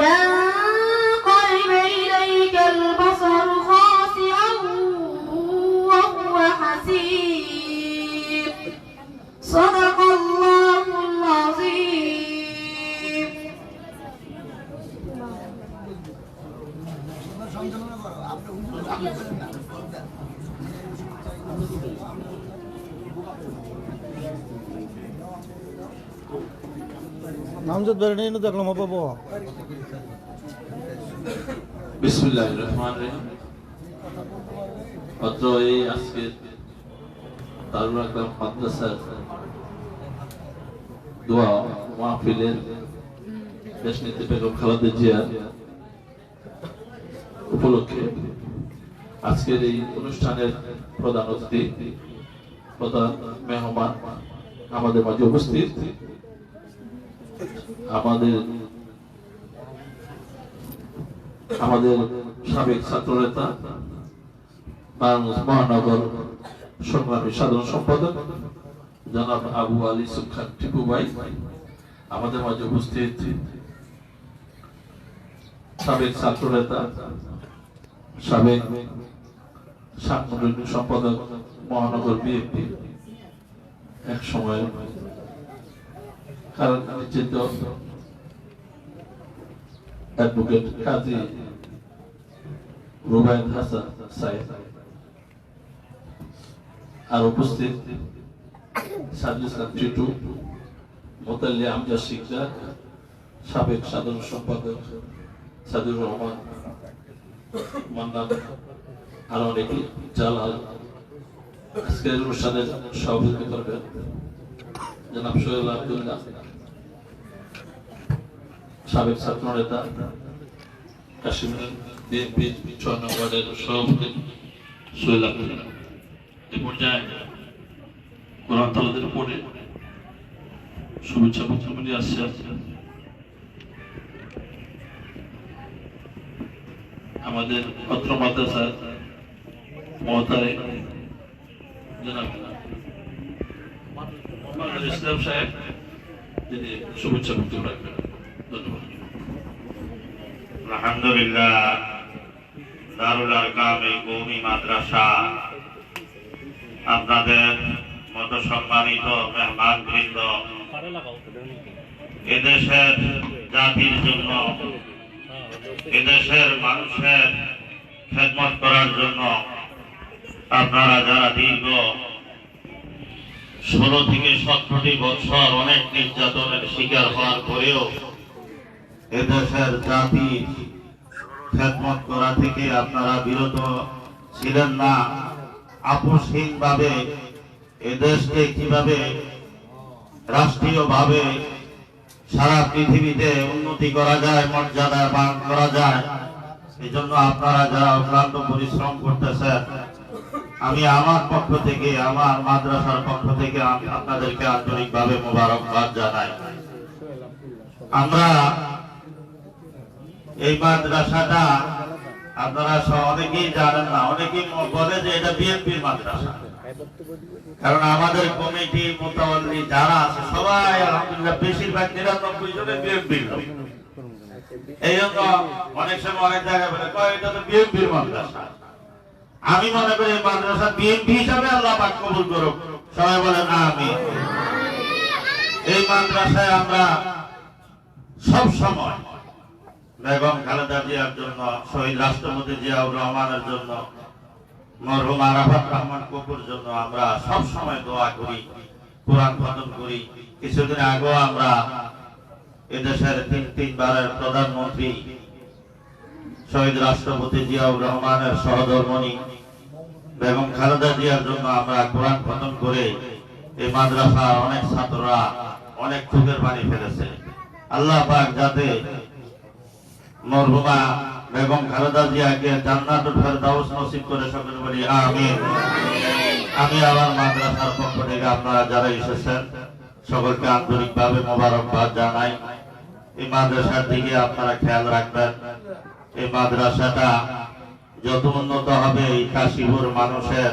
ينقلب إليك البصر خاسئا وهو حسير صدق الله العظيم. নামজাদ বের নেই না দেখলাম বাবা। বিসমিল্লাহির রহমানির রহিম। অত্র এই আজকে দারুল আকরাম মাদ্রাসার দোয়া মাহফিলের দেশনেত্রী বেগম খালেদা জিয়া উপলক্ষে আজকের এই অনুষ্ঠানের প্রধান অতিথি, প্রধান মেহমান আমাদের মাঝে উপস্থিত, আমাদের সাবেক ছাত্র নেতা মহানগর সংগ্রামী সাধারণ সম্পাদক জনাব আবু আলী সুখান টিপু ভাই, আমাদের মাঝে উপস্থিত সাবেক ছাত্র নেতা, সাবেক সাংগঠনিক সম্পাদক মহানগর বিএনপি, এক সময় কারণ নিশ্চিত অ্যাডভোকেট কাজী রুবায়েত হাসান সাহেব, আর উপস্থিত সাজুল ইসলাম টিটু, মোতাল্লি আমজাদ শিকদার, সাবেক সাধারণ সম্পাদক সাদুর রহমান মান্নান, আর অনেকে, জালাল। আজকের অনুষ্ঠানের সভাপতিত্ব করবেন জনাব সোহেল আব্দুল্লাহ, সাবেক ছাত্র নেতা, কাশ্মীর বিএনপির ৬ নং ওয়ার্ডের সভাপতি সোহেল আব্দুল্লাহ। এ পর্যায়ে কোরআন তালাওয়াতের পরে শুভেচ্ছা বক্তব্য নিয়ে আসছে আমাদের অত্র মাদ্রাসার মহতারে জনাব ইসলাম সাহেব, তিনি শুভেচ্ছা বক্তব্য রাখবেন। ধন্যবাদ। আলহামদুলিল্লাহ, দারুল আরকাম এই কওমি মাদ্রাসা আপনাদের মত সম্মানিত মেহমান বৃন্দ, এদেশের জাতির জন্য, এদেশের মানুষের খেদমত করার জন্য আপনারা যারা দীর্ঘ 16 থেকে 17টি বছর অনেক নির্যাতনের শিকার হওয়ার পরেও এদেশের জাতির খেদমত করা থেকে আপনারা বিরত ছিলেন না, আপোষহীনভাবে এদেশকে কিভাবে রাষ্ট্রীয়ভাবে সারা পৃথিবীতে উন্নতি করা যায়, মর্যাদা মান করা যায়, এই জন্য আপনারা যারা অক্লান্ত পরিশ্রম করতেছেন, আমি আমার পক্ষ থেকে, আমার মাদ্রাসার পক্ষ থেকে আপনাদেরকে আন্তরিকভাবে মোবারকবাদ জানাই। আমরা এই মাদ্রাসাটা আপনারা অনেকেই জানেন না, অনেকেই বলে যে এটা বিএনপির মাদ্রাসা, কারণ আমাদের কমিটি মোতাবল্লি যারা আছে সবাই আলহামদুলিল্লাহ বেশিরভাগ 99 জনে বিএনপির লোক। এই জন্য অনেক সময় অনেক জায়গায় বলে এটা তো বিএনপির মাদ্রাসা। আমি মনে করি মাদ্রাসা বিএনপি হিসাবে আল্লাহ পাক কবুল করুক, সবাই বলেন আমিন। এই মাদ্রাসায় আমরা সব সময় বেগম খালেদা জিয়ার জন্য, শহীদ রাষ্ট্রপতি জিয়াউর রহমানের জন্য, মরহুম আরাফাত রহমান কপুর জন্য আমরা সব সময় দোয়া করি, কোরআন খতম করি। কিছুদিন আগেও আমরা এদেশের তিনবারের প্রধানমন্ত্রী শহীদ রাষ্ট্রপতি জিয়াউর রহমানের সহধর্মণী বেগম খালেদা জিয়ার জন্য আমরা কোরআন খতম করে এই মাদ্রাসার অনেক ছাত্ররা অনেক চোখের পানি ফেলেছে। আল্লাহ পাক যাতে মরহুমা বেগম খালেদা জিয়াকে জান্নাতুল ফেরদাউস নসিব করে সকলে বলি আমিন। আমি আমার মাদ্রাসার পক্ষ থেকে আপনারা যারা এসেছেন সকলকে আন্তরিকভাবে মোবারকবাদ জানাই। এই মাদ্রাসার দিকে আপনারা খেয়াল রাখবেন। এই মাদ্রাসাটা যত উন্নত হবে এই কাশীপুর মানুষের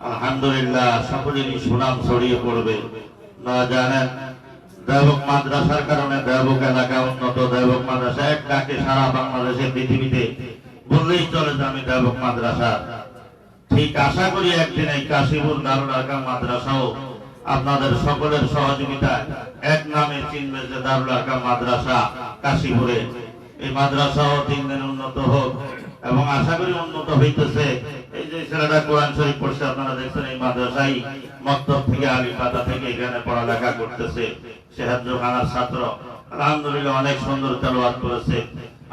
আলহামদুলিল্লাহ সকলেরই সুনাম ছড়িয়ে পড়বে। না জানেন দেবক মাদ্রাসার কারণে দেবক এলাকা উন্নত। দেবক মাদ্রাসা এক ডাকে সারা বাংলাদেশে পৃথিবীতে বললেই চলে যে আমি দেবক মাদ্রাসা। ঠিক আশা করি একদিন এই কাশীপুর দারুল আরকাম মাদ্রাসাও আপনাদের সকলের সহযোগিতায় এক নামে চিনবে যে দারুল আরকাম মাদ্রাসা কাশীপুরে। এই মাদ্রাসাও দিন দিন উন্নত হোক এবং আশা করি উন্নত হইতেছে। এই যে ছেলেটা কোরআন শরীফ পড়ছে আপনারা দেখছেন, এই মাদ্রাসায় মক্তব থেকে আলিফাতা থেকে এখানে পড়ালেখা করতেছে। সেহাজ্জখানার ছাত্র আলহামদুলিল্লাহ অনেক সুন্দর তেলাওয়াত করেছে।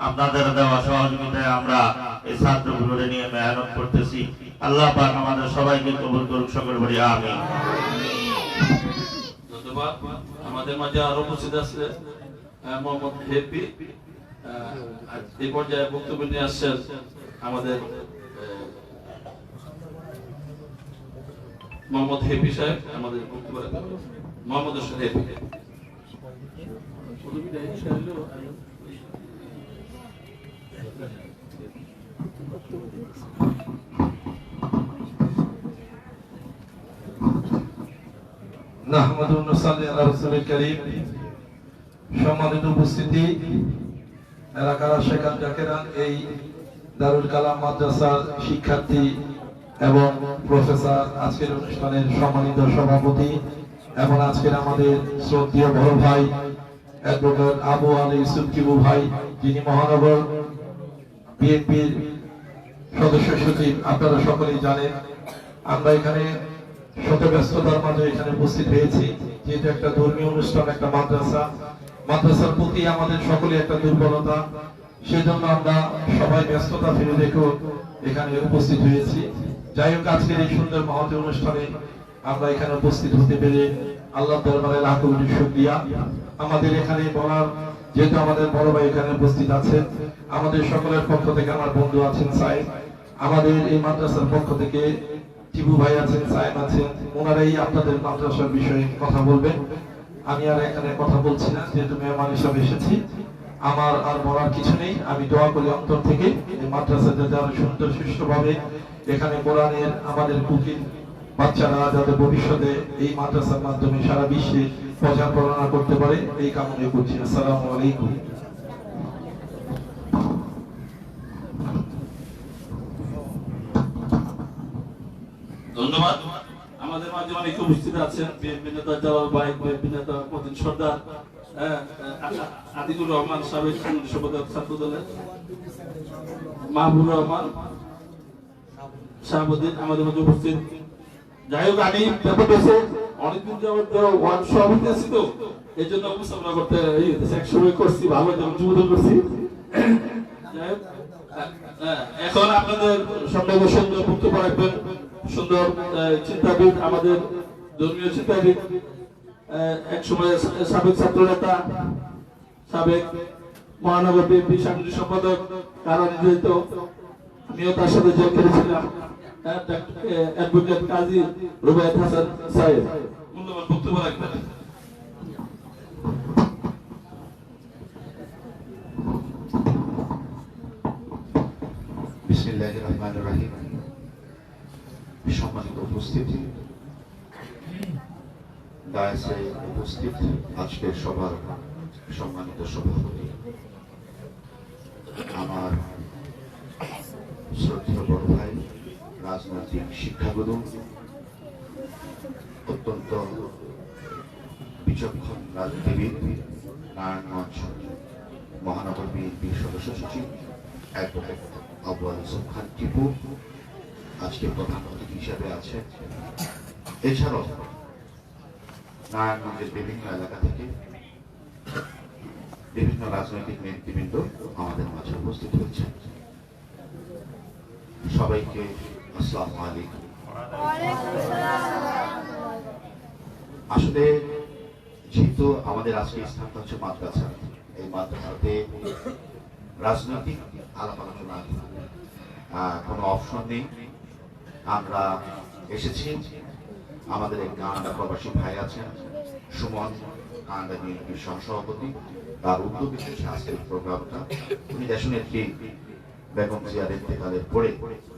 আপনাদের দেওয়া সহযোগিতায় আমরা এই ছাত্রগুলোরে নিয়ে মেহনত করতেছি। আল্লাহ পাক আমাদের সবাইকে কবুল করুক, সকল বলি আমিন। ধন্যবাদ। আমাদের মাঝে আরো উপস্থিত আছে মোহাম্মদ হেপি। এই পর্যায়ে বক্তব্য নিয়ে আসছেন আমাদের মোহাম্মদ হেপি সাহেব। আমাদের বক্তব্য রাখবেন মোহাম্মদ হোসেন হেপি। নাহমাদুন নুসাল্লি আলা রাসূলিল কারীম। সম্মানিত উপস্থিতি, এলাকার শেখান জাকেরান, এই দারুল কালাম মাদ্রাসার শিক্ষার্থী এবং প্রফেসর, আজকের অনুষ্ঠানের সম্মানিত সভাপতি এবং আজকের আমাদের শ্রদ্ধেয় বড় ভাই অ্যাডভোকেট আবু আলী ইউসুফ টিপু ভাই, যিনি মহানগর বিএনপির সদস্য সচিব। আপনারা সকলেই জানেন আমরা এখানে শত ব্যস্ততার মাঝে এখানে উপস্থিত হয়েছি, যেহেতু একটা ধর্মীয় অনুষ্ঠান, একটা মাদ্রাসার প্রতি আমাদের সকলে একটা দুর্বলতা, সেজন্য আমরা সবাই ব্যস্ততা ফেলে রেখেও এখানে উপস্থিত হয়েছি। যাই হোক, আজকের এই সুন্দর মহৎ অনুষ্ঠানে আমরা এখানে উপস্থিত হতে পেরে আল্লাহর দরবারে লাখ কোটি শুকরিয়া। আমাদের এখানে বলার, যেহেতু আমাদের বড় ভাই এখানে উপস্থিত আছেন, আমাদের সকলের পক্ষ থেকে আমার বন্ধু আছেন সাইদ, আমাদের এই মাদ্রাসার পক্ষ থেকে টিপু ভাই আছেন, সাইদ আছেন, ওনারাই আপনাদের মাদ্রাসার বিষয়ে কথা বলবেন। আমি আর এখানে কথা বলছি না, যেহেতু মেহমান হিসাবে এসেছি। আমার আর বলার কিছু নেই। আমি দোয়া করি অন্তর থেকে এই মাদ্রাসা যাতে আরো সুন্দর সুষ্ঠুভাবে এখানে কোরআনের আমাদের কুকিং বাচ্চারা যাতে ভবিষ্যতে এই মাদ্রাসার মাধ্যমে সারা বিশ্বে প্রচার প্রচারণা করতে পারে, এই কামনা করছি। আসসালামু আলাইকুম। ধন্যবাদ। আমাদের মাঝে অনেক উপস্থিত আছেন বিএনপি নেতা জালাল ভাই, বিএনপি নেতা মতিন সর্দার, আদিকুর রহমান সাবেক সম্পাদক ছাত্র দলের, মাহবুব রহমান শাহাবুদ্দিন আমাদের মাঝে উপস্থিত। যাই হোক, আমি ব্যাপার হচ্ছে অনেকদিন যাবত ওয়ার্ড সভাপতি আছি, তো এই জন্য উপস্থাপনা করতে একসময় করছি, ভালো যুবদল করছি। যাই হোক, এখন আপনাদের সামনে সুন্দর বক্তব্য রাখবেন সুন্দর চিন্তাবিদ, আমাদের ধর্মীয় চিন্তাবিদ, এক সময় সাবেক ছাত্র নেতা, সাবেক মহানগর বিএনপি সাংগঠনিক সম্পাদক, কারণ যেহেতু আমিও তার সাথে জেল খেলেছিলাম, অ্যাডভোকেট কাজী রুবায়েত হাসান সাহেব মূল্যবান বক্তব্য রাখবেন। বিসমিল্লাহির রহমানির রহিম। সম্মানিত উপস্থিতি, দায়াসে উপস্থিত আজকের সভার সম্মানিত সভাপতি, আমার শ্রদ্ধেয় বড় ভাই, রাজনৈতিক শিক্ষাগুরু, অত্যন্ত বিচক্ষণ রাজনীতিবিদ, নারায়ণগঞ্জ মহানগর বিএনপির সদস্য সচিব অ্যাডভোকেট আবু আলী ইউসুফ খান টিপু আজকে প্রধান অতিথি হিসাবে আছেন। এছাড়াও নারায়ণগঞ্জের বিভিন্ন এলাকা থেকে বিভিন্ন রাজনৈতিক নেতৃবৃন্দ আমাদের মাঝে উপস্থিত হয়েছেন। সবাইকে আসসালামু আলাইকুম। আসলে যেহেতু আমাদের আজকে স্থানটা হচ্ছে মাদ্রাসা, এই মাদ্রাসাতে রাজনৈতিক আলাপ আলোচনা কোনো অপশন নেই। আমরা এসেছি, আমাদের এক কানাডা প্রবাসী ভাই আছেন সুমন, কানাডা বিএনপির সহসভাপতি, তার উদ্যোগে আজকের প্রোগ্রামটা। উনি দেশনেত্রী বেগম জিয়ার ইন্তেকালের পরে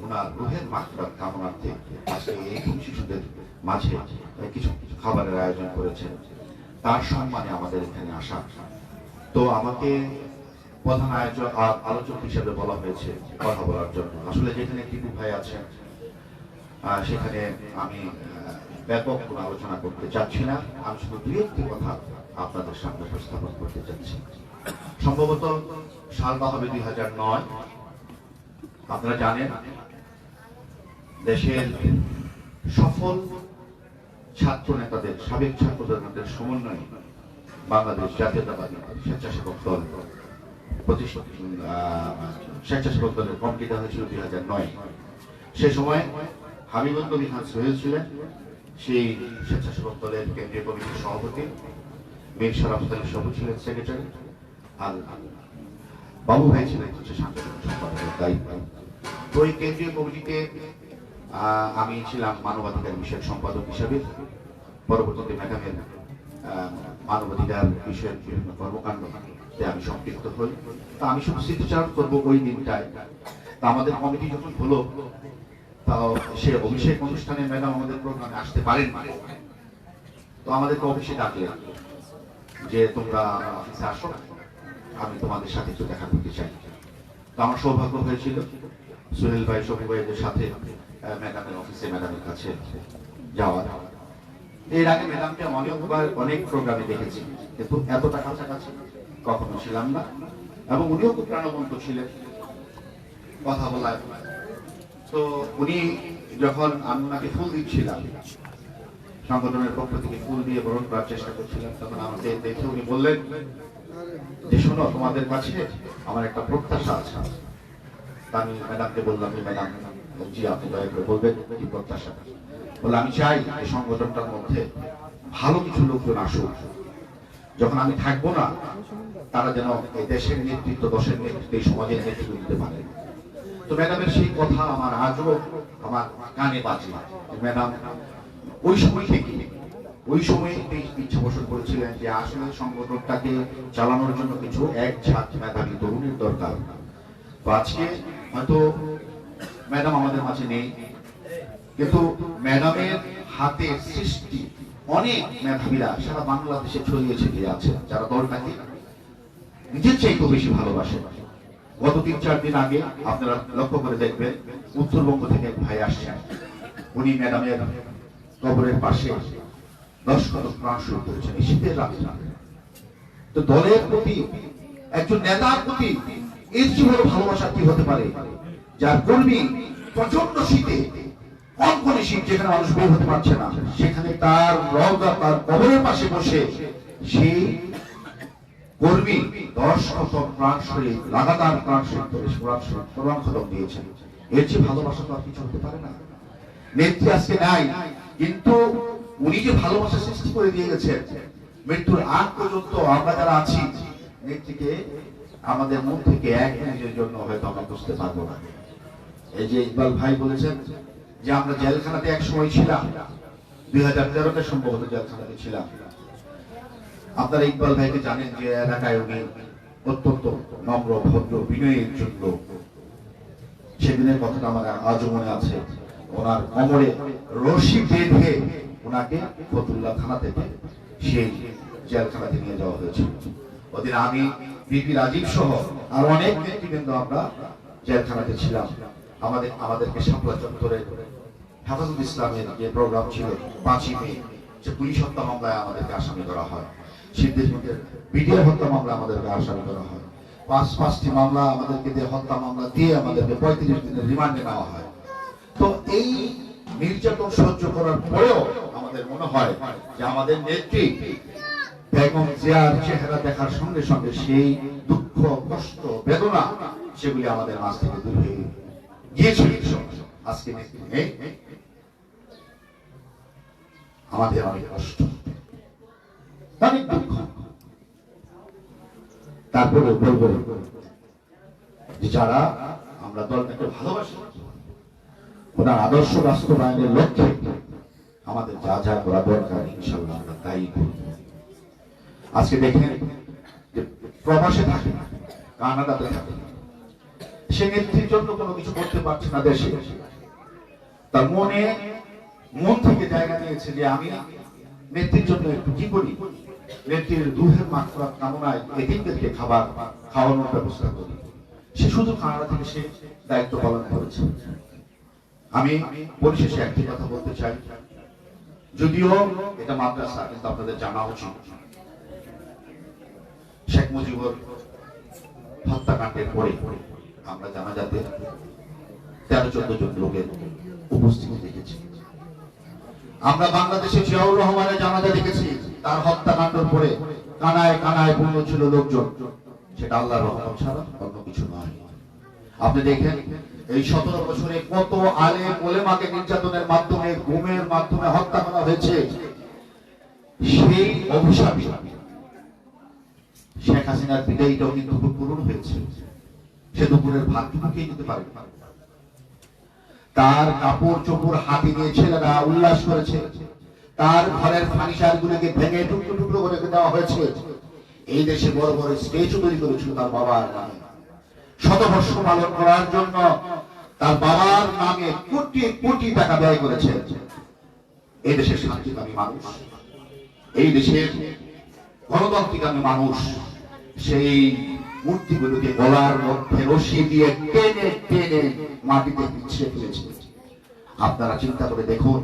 ওনার রুহের মাগফিরাত কামনার্থে আজকে এই শিশুদের মাঝে কিছু খাবারের আয়োজন করেছেন। তার সম্মানে আমাদের এখানে আসা। তো আমাকে প্রধান আলোচক হিসেবে বলা হয়েছে কথা বলার জন্য। আসলে যেখানে টিপু ভাই আছেন সেখানে আমি ব্যাপক কোনো আলোচনা করতে চাচ্ছি না। আমি শুধু দুই একটি কথা আপনাদের সামনে উপস্থাপন করতে চাচ্ছি। সম্ভবত সালটা হবে 2009। আপনারা জানেন দেশের সফল ছাত্র নেতাদের, সাবেক ছাত্রদের সমন্বয়ে বাংলাদেশ জাতীয়তাবাদী স্বেচ্ছাসেবক দল স্বেচ্ছাসেবক দলের কমিটি দেওয়া হয়েছিল 2009। সে সময় হাবিবুল কবির খান সোহেল ছিলেন সেই স্বেচ্ছাসেবক দলের কেন্দ্রীয় কমিটির সভাপতি, মীর শরাফত আলী সবু ছিলেন সেক্রেটারি, আর বাবু ভাই ছিলেন হচ্ছে সাংগঠনিক সম্পাদকের দায়িত্ব। তো এই কেন্দ্রীয় কমিটিতে আমি ছিলাম মানবাধিকার বিষয়ক সম্পাদক হিসেবে। পরবর্তীতে ম্যাডামের মানবাধিকার বিষয়ের বিভিন্ন কর্মকাণ্ডে আমি সম্পৃক্ত হই। তা আমি শুধু স্মৃতিচারণ করবো ওই দিনটায়। তা আমাদের কমিটি যখন হলো, তাও সে অভিষেক অনুষ্ঠানে ম্যাডাম আমাদের প্রোগ্রামে আসতে পারেন। তো আমাদেরকে অফিসে ডাকলেন যে তোমরা অফিসে আসো, আমি তোমাদের সাথে একটু দেখা করতে চাই। তো আমার সৌভাগ্য হয়েছিল সোহেল ভাই, শফি ভাইদের সাথে ম্যাডামের অফিসে ম্যাডামের কাছে যাওয়ার। এর আগে ম্যাডামকে অনেক প্রোগ্রামে দেখেছি, কিন্তু এতটা কাছাকাছি কখনো ছিলাম না। এবং উনিও খুব প্রাণবন্ত ছিলেন কথা বলায়। তো উনি যখন আমি ওনাকে ফুল দিচ্ছিলাম, সংগঠনের পক্ষ থেকে ফুল দিয়ে বরণ করার চেষ্টা করছিলাম, তখন আমাকে দেখে উনি বললেন যে শোনো, তোমাদের কাছে আমার একটা প্রত্যাশা আছে। আমি ম্যাডামকে বললাম, ম্যাডাম জি আপনি দয়া করে বলবেন কি প্রত্যাশা? বলে আমি চাই এই সংগঠনটার মধ্যে ভালো কিছু লোকজন আসুক, যখন আমি থাকবো না তারা যেন এই দেশের নেতৃত্ব, দশের নেতৃত্ব, এই সমাজের নেতৃত্ব দিতে পারে। তো ম্যাডামের সেই কথা আমার আজও আমার কানে বাজে। ম্যাডাম ওই সময় থেকে ওই সময় ইচ্ছা পোষণ করেছিলেন যে আসলে সংগঠনটাকে চালানোর জন্য কিছু এক ঝাঁক মেধাবী তরুণের দরকার। তো আজকে হয়তো ম্যাডাম আমাদের মাঝে নেই, কিন্তু ম্যাডামের হাতে সৃষ্টি অনেক মেধাবীরা সারা বাংলাদেশে ছড়িয়ে ছিটিয়ে আছে, যারা দলটাকে নিজের চাইতেও বেশি ভালোবাসে। গত 3-4 দিন আগে আপনারা লক্ষ্য করে দেখবেন উত্তরবঙ্গ থেকে এক ভাই আসছেন, উনি ম্যাডামের কবরের পাশে 10 কদম প্রাণ শুরু করেছেন এই শীতের রাত্রে। তো দলের প্রতি, একজন নেতার প্রতি এর চেয়ে বড় ভালোবাসা কি হতে পারে? যার কর্মী প্রচন্ড শীতে, কনকনে শীত, যেখানে মানুষ বের হতে পারছে না, সেখানে তার রওজা, তার কবরের পাশে বসে সেই কর্মী 10 কদম প্রাণ শরীর লাগাতার প্রাণ শরীর করে কোরআন খতম দিয়েছেন। এর চেয়ে ভালোবাসা তো আর কিছু হতে পারে না। নেত্রী আজকে নাই, কিন্তু উনি যে ভালোবাসা সৃষ্টি করে দিয়ে গেছেন, মৃত্যুর আগ পর্যন্ত আমরা যারা আছি নেত্রীকে আমাদের মন থেকে এক মিনিটের জন্য হয়তো আমরা বুঝতে পারবো না। এই যে ইকবাল ভাই বলেছেন যে আমরা জেলখানাতে এক সময় ছিলাম, 2013-তে সম্ভবত জেলখানাতে ছিলাম। আপনারা ইকবাল ভাইকে জানেন যে এলাকায় উনি অত্যন্ত নম্র, ভদ্র, বিনয়ের জন্য। সেদিনের কথাটা আমার আজও মনে আছে। ওনার কোমরে রশি বেঁধে ওনাকে ফতুল্লাহ থানা থেকে সেই জেলখানাতে নিয়ে যাওয়া হয়েছিল। ওদিন আমি, বিপি রাজীব সহ আর অনেক নেতৃবৃন্দ আমরা জেলখানাতে ছিলাম। আমাদেরকে শাপলা চত্বরে হেফাজত ইসলামের যে প্রোগ্রাম ছিল 5ই মে, যে পুলিশ হত্যা মামলায় আমাদেরকে আসামি করা হয়, সিদ্দিকের বিডিআর হত্যা মামলা আমাদেরকে আসামি করা হয়, 5টি মামলা আমাদেরকে দিয়ে, হত্যা মামলা দিয়ে আমাদেরকে 35 দিনের রিমান্ডে নেওয়া হয়। তো এই নির্যাতন সহ্য করার পরেও আমাদের মনে হয় যে আমাদের নেত্রী বেগম জিয়ার চেহারা দেখার সঙ্গে সঙ্গে সেই দুঃখ, কষ্ট, বেদনা সেগুলি আমাদের মাঝ থেকে দূর হয়ে গিয়েছিল। আজকে নেত্রী নেই, আমাদের অনেক কষ্ট, অনেক দুঃখ। তারপরে বলবো যে যারা আমরা দলটাকে ভালোবাসি, ওনার আদর্শ বাস্তবায়নের লক্ষ্যে আমাদের যা যা করা দরকার ইনশাআল্লাহ আমরা তাই করব। আজকে দেখেন যে প্রবাসে থাকে, কানাডাতে থাকে, সে নেত্রীর জন্য কোনো কিছু করতে পারছে না দেশে। তার মন থেকে জায়গা নিয়েছে যে আমি নেত্রীর জন্য একটু কি করি। নেত্রীর রুহের মাগফিরাত কামনায় এতিমদেরকে খাবার খাওয়ানোর ব্যবস্থা করি। সে শুধু কানাডা থেকে সে দায়িত্ব পালন করেছে। আমি পরিশেষে একটি কথা বলতে চাই, যদিও এটা মাদ্রাসা, কিন্তু আপনাদের জানা উচিত শেখ মুজিবুর হত্যাকাণ্ডের পরে আমরা জানাজাতে 13-14 জন লোকের উপস্থিতি দেখেছি। আমরা বাংলাদেশে জিয়াউর রহমানের জানাজা দেখেছি, তার হত্যাকাণ্ডের পরে কানায় কানায় পূর্ণ ছিল লোকজন। সেটা আল্লাহর রহমত ছাড়া অন্য কিছু নয়। আপনি দেখেন এই 17 বছরে কত আলেম ওলেমাকে নির্যাতনের মাধ্যমে, গুমের মাধ্যমে হত্যা করা হয়েছে। সেই অভিশাপ শেখ হাসিনার বিদায়ীটাও কিন্তু পূরণ হয়েছে। সে দুপুরের ভাত খেয়ে নিতে পারে। তার কাপড় চোপড় হাতে নিয়ে ছেলেরা উল্লাস করেছে। তার ঘরের ফার্নিচার গুলোকে ভেঙে টুকরো টুকরো করে দেওয়া হয়েছে। এই দেশে বড় বড় স্টেজও তৈরি করেছিল তার বাবার নামে। শতবর্ষ পালন করার জন্য তার বাবার নামে কোটি কোটি টাকা ব্যয় করেছে। এই দেশের শান্তিকামী মানুষ, এই দেশের গণতান্ত্রিকামী মানুষ সেই মূর্তিগুলোকে গলার মধ্যে রশি দিয়ে টেনে টেনে মাটিতে পিছিয়ে ফেলেছে। আপনারা চিন্তা করে দেখুন,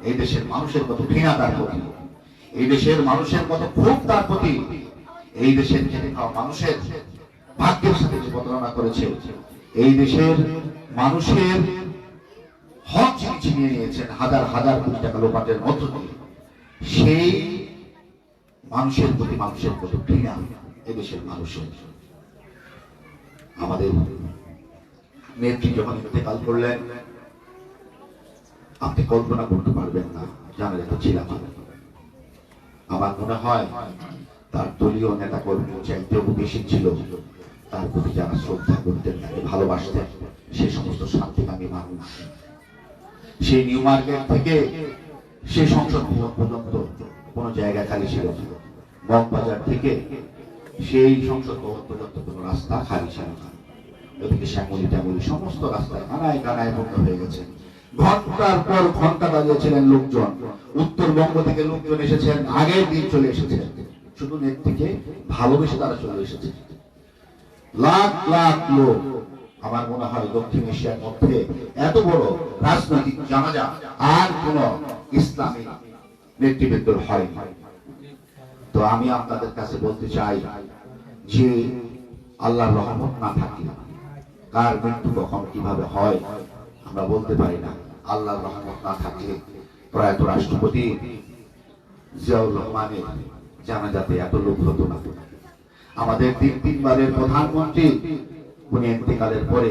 এই দেশের মানুষের কত ঘৃণা তার প্রতি, এই দেশের মানুষের কত ক্ষোভ তার প্রতি, এই দেশের খেটে খাওয়া মানুষের ভাগ্যের সাথে যে প্রতারণা করেছে, এই দেশের মানুষের হক যিনি ছিনিয়ে নিয়েছেন হাজার হাজার কোটি টাকা লোপাটের মধ্য দিয়ে, সেই মানুষের প্রতি মানুষের কত ঘৃণা এদেশের মানুষের। আমাদের নেত্রী যখন ইন্তেকাল করলেন, আপনি কল্পনা করতে পারবেন না জানা যেত ছিলাম। আমার মনে হয় তার দলীয় নেতা কর্মী চাইতেও বেশি ছিল তার প্রতি যারা শ্রদ্ধা করতেন, তাকে ভালোবাসতেন, সে সমস্ত শান্তিকামী মানুষ। সেই নিউ মার্কেট থেকে সে সংসদ ভবন পর্যন্ত কোনো জায়গা খালি ছিল না। মগবাজার থেকে সেই সংসদ ভবন পর্যন্ত কোনো রাস্তা খালি ছিল না। ওদিকে শ্যামলি ট্যামলি সমস্ত রাস্তায় কানায় কানায় বন্ধ হয়ে গেছে। ঘন্টার পর ঘন্টা দাঁড়িয়েছিলেন লোকজন। উত্তরবঙ্গ থেকে লোকজন এসেছেন, আগের দিন চলে এসেছেন, শুধু নেত্রীকে ভালোবেসে তারা চলে এসেছে। লাখ লাখ লোক। আমার মনে হয় দক্ষিণ এশিয়ার মধ্যে এত বড় রাজনৈতিক জানাজা আর কোন ইসলামী নেতৃবৃন্দর হয়। তো আমি আপনাদের কাছে বলতে চাই যে আল্লাহর রহমত না থাকলে কার মৃত্যু কখন কিভাবে হয় আমরা বলতে পারি না। আল্লাহর রহমত না থাকলে প্রয়াত রাষ্ট্রপতি জিয়াউর রহমানের জানাজাতে এত লোক হতো না। আমাদের তিনবারের প্রধানমন্ত্রী উনি ইন্তেকালের পরে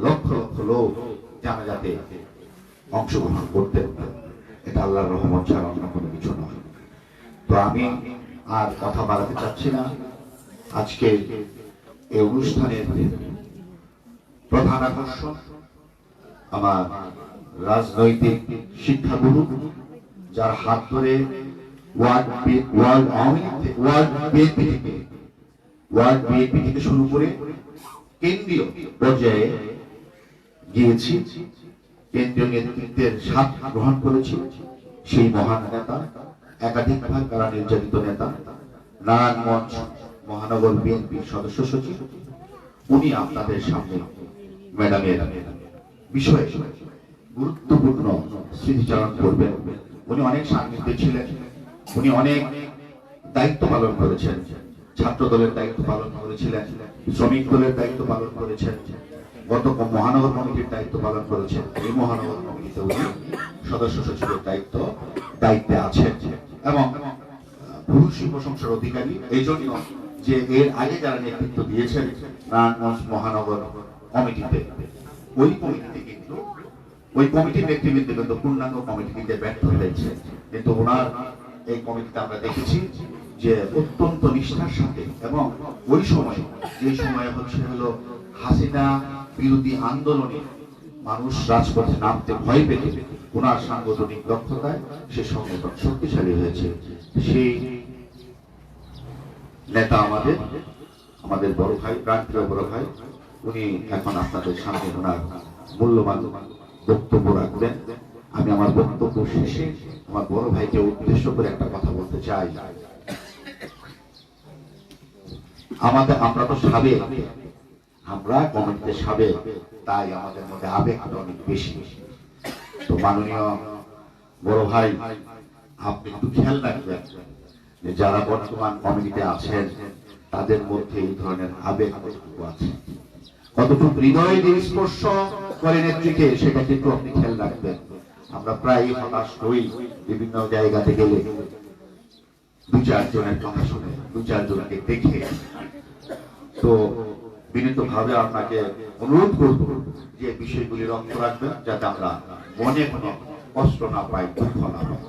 লক্ষ লক্ষ লোক জানাজাতে অংশগ্রহণ করতেন। এটা আল্লাহর রহমত ছাড়া অন্য কোনো কিছু নয়। তো আমি আর কথা বাড়াতে চাচ্ছি না। আজকে এই অনুষ্ঠানের প্রধান আকর্ষণ আমার রাজনৈতিক শিক্ষাগুরু, যার হাত ধরে ওয়ার্ড বিএনপি থেকে শুরু করে কেন্দ্রীয় পর্যায়ে গিয়েছি, কেন্দ্রীয় নেতৃত্বের স্বাদ গ্রহণ করেছি। সেই মহান নেতা, একাধিকবার কারা নির্যাতিত নেতা, নারায়ণগঞ্জ মহানগর বিএনপির সদস্য সচিব, উনি আপনাদের সামনে ম্যাডামের বিষয়ে গুরুত্বপূর্ণ স্মৃতিচারণ করবেন। উনি অনেক সান্নিধ্যে ছিলেন, উনি অনেক দায়িত্ব পালন করেছেন। ছাত্র দলের দায়িত্ব পালন করেছিলেন, শ্রমিক দলের দায়িত্ব পালন করেছেন, গত মহানগর কমিটির দায়িত্ব পালন করেছেন। এই মহানগর কমিটিতে উনি সদস্য সচিবের দায়িত্বে আছেন এবং ভূয়সী প্রশংসার অধিকারী। এই জন্য যে এর আগে যারা নেতৃত্ব দিয়েছেন নারায়ণগঞ্জ মহানগর কমিটিতে, ওই কমিটির নেতৃবৃন্দ কিন্তু পূর্ণাঙ্গ কমিটি দিতে ব্যর্থ হয়েছে। কিন্তু ওনার এই কমিটিতে আমরা দেখেছি যে অত্যন্ত নিষ্ঠার সাথে, এবং ওই সময় যে সময় হলো হাসিনা বিরোধী আন্দোলনে মানুষ রাজপথে নামতে ভয় পেত, ওনার সাংগঠনিক দক্ষতায় সে সংগঠন শক্তিশালী হয়েছে। সেই নেতা আমাদের বড় ভাই, প্রাণপ্রিয় বড় ভাই, উনি এখন আপনাদের সামনে ওনার মূল্যবান বক্তব্য রাখবেন। আমি আমার বক্তব্য শেষে আমার বড় ভাইকে উদ্দেশ্য করে একটা কথা বলতে চাই। আমরা তো সাবেক, আমরা কমিটিতে সাবেক, তাই আমাদের মধ্যে আবেগটা অনেক বেশি। তো মাননীয় বড় ভাই, আপনি একটু খেয়াল রাখবেন যে যারা বর্তমান কমিটিতে আছেন তাদের মধ্যে এই ধরনের আবেগ কতটুকু আছে, কতটুকু হৃদয়ে যে স্পর্শ করে নেত্রীকে, সেটা কিন্তু আপনি খেয়াল রাখবেন। আমরা প্রায় হতাশ হই বিভিন্ন জায়গাতে গেলে, দু চারজনের কথা শুনে, দু চারজনকে দেখে। তো বিনীত ভাবে আপনাকে অনুরোধ করব যে বিষয়গুলি লক্ষ্য রাখবেন, যাতে আমরা মনে কোনো কষ্ট না পাই, দুঃখ না পাই।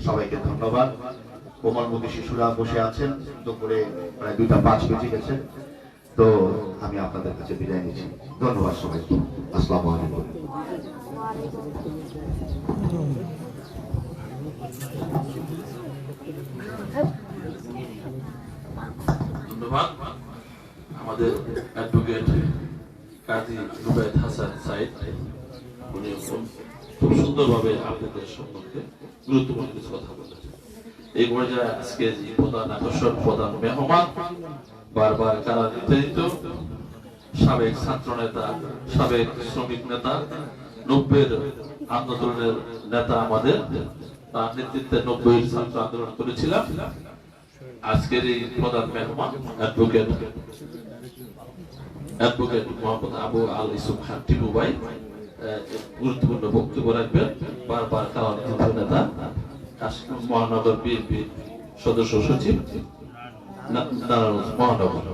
সবাইকে ধন্যবাদ। কোমলমতি শিশুরা বসে আছেন, দুপুরে প্রায় 2:05 বেজে গেছে। তো আমি আপনাদের কাছে বিদায় নিচ্ছি। ধন্যবাদ সবাইকে। আসসালামু আলাইকুম। ধন্যবাদ আমাদের অ্যাডভোকেট কাজী রুবায়েত হাসান সাইদ, উনি খুব সুন্দরভাবে আপনাদের সম্পর্কে গুরুত্বপূর্ণ কিছু কথা বলেছেন। এই পর্যায়ে আজকে যে প্রধান আকর্ষণ, প্রধান মেহমান, বারবার কারা নির্ধারিত সাবেক ছাত্র নেতা, সাবেক শ্রমিক নেতা, 90-এর আন্দোলনের নেতা, আমাদের তার নেতৃত্বে 90-এর ছাত্র আন্দোলন করেছিলাম। আজকের এই প্রধান মেহমান অ্যাডভোকেট মোহাম্মদ আবু আল ইউসুফ খান টিপু ভাই গুরুত্বপূর্ণ বক্তব্য রাখবেন। বারবার কারা নির্ধারিত নেতা, মহানগর বিএনপি সদস্য সচিব, নারায়ণগঞ্জ মহানগর।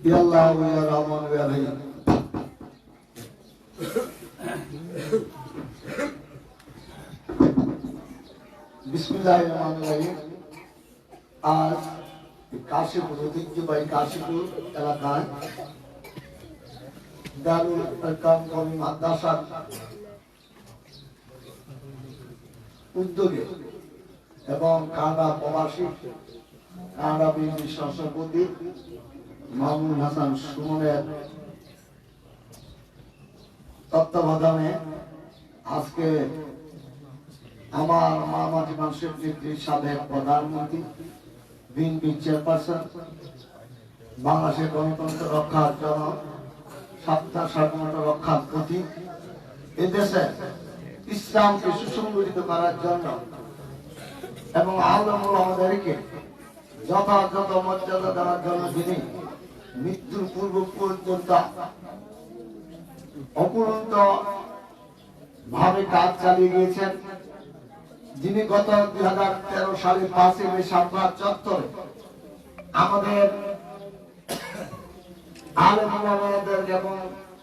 Ya Allah ya Rahman ya Rahim. বিসমিল্লাহিররহমানিররহিম। আজ কাশীপুর, ঐতিহ্যবাহী কাশীপুর এলাকায় দারুল আরকাম কওমি মাদ্রাসার উদ্যোগে এবং কানাডা প্রবাসী, কানাডা বিএনপির সভাপতি মামুন হাসান সুমনের তত্ত্বাবধানে আজকে আমার মামাটি মানুষের নেত্রী, সাবেক প্রধানমন্ত্রী, বিএনপি চেয়ারপারসন, বাংলাদেশের গণতন্ত্র রক্ষার জন্য, স্বাধীনতা রক্ষার প্রতি, এদেশে ইসলামকে সুসংগঠিত করার জন্য এবং আমাদেরকে যথাযথ মর্যাদা দেওয়ার জন্য যিনি মৃত্যুর পূর্ব পর্যন্ত অপুরন্ত ভাবে কাজ চালিয়ে গিয়েছেন, যিনি গত 2013 সালের 5 মে শাহবাগ চত্বরে আমাদের আলেম ওলামাদের এবং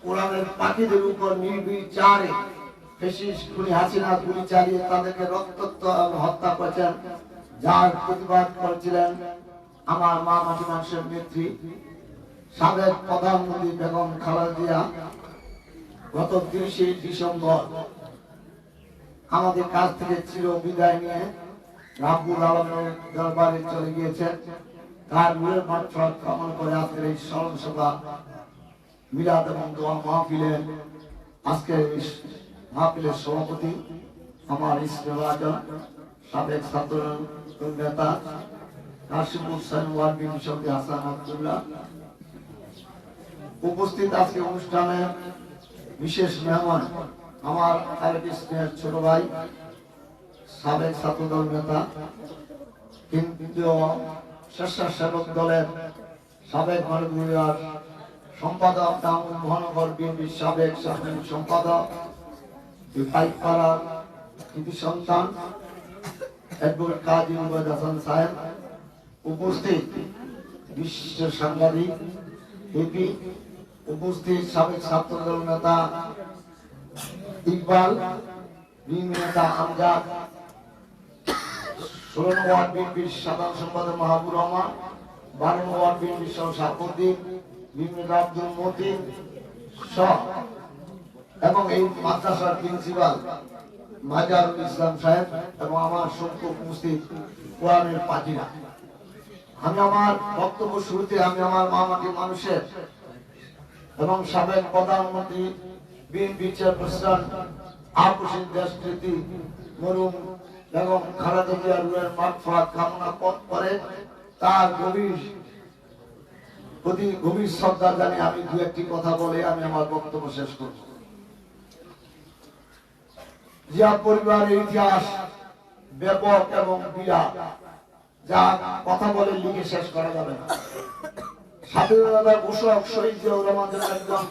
কোরআনের পাখিদের উপর নির্বিচারে ফ্যাসিস্ট খুনি হাসিনা গুলি চালিয়ে তাদেরকে রক্তাক্ত হত্যা করেছেন, যার প্রতিবাদ করেছিলেন আমার মা মাটি মানুষের নেত্রী, সাবেক প্রধানমন্ত্রী বেগম খালেদা জিয়া। গত 30 ডিসেম্বর আমাদের কাছ থেকে চির বিদায় নিয়ে রাব্বুল আলামিনের দরবারে চলে গিয়েছেন। তার রূহের মাগফিরাত কামনা করে আজকের এই স্মরণ সভা, মিলাদ এবং দোয়া মাহফিলের আজকের এই মাহফিলের সভাপতি আমার ইসলাম সাবেক ছাত্র নেতা কাশীপুর সাইনওয়ার বিন শফি হাসান আব্দুল্লাহ, উপস্থিত আজকে অনুষ্ঠানে বিশেষ মেহমান আমার আরেক স্নেহের ছোট ভাই, সাবেক ছাত্রদল নেতা, কেন্দ্রীয় স্বেচ্ছাসেবক দলের সাবেক মাননীয় সম্পাদক, টাঙ্গুর মহানগর বিএনপির সাবেক সাধারণ সম্পাদক, পাইকপাড়ার কৃতি সন্তান অ্যাডভোকেট কাজী রুবায়েত হাসান সাহেব, উপস্থিত বিশিষ্ট সাংবাদিক এপি, উপস্থিত সাবেক ছাত্রদল নেতা ইকবাল, বিএনপি নেতা আমজাদ, 16 নং ওয়ার্ড বিএনপির সাধারণ সম্পাদক মাহবুব রহমান, 12 নং ওয়ার্ড বিএনপির সভাপতি বিএনপি আব্দুল মতিন সহ এবং এই মাদ্রাসার প্রিন্সিপাল মাজারুল ইসলাম সাহেব এবং আমার সম্মুখ উপস্থিত কোরআনের পাখিরা। আমি আমার বক্তব্য শুরুতে আমি আমার মামাটি মানুষের এবং সাবেক প্রধানমন্ত্রী বিএনপি চেয়ারপারসন আপসের দেশপ্রীতি মরুম এবং খালেদা জিয়ার রুহের মাগফিরাত কামনা করে তার গভীর শ্রদ্ধা জানিয়ে আমি দু একটি কথা বলে আমি আমার বক্তব্য শেষ করব। জিয়া পরিবারের ইতিহাস ব্যাপক এবং বিরাট, যা কথা বলে লিখে শেষ করা যাবে না। স্বাধীনতার ঘোষক শহীদ জিয়াউর রহমান একজন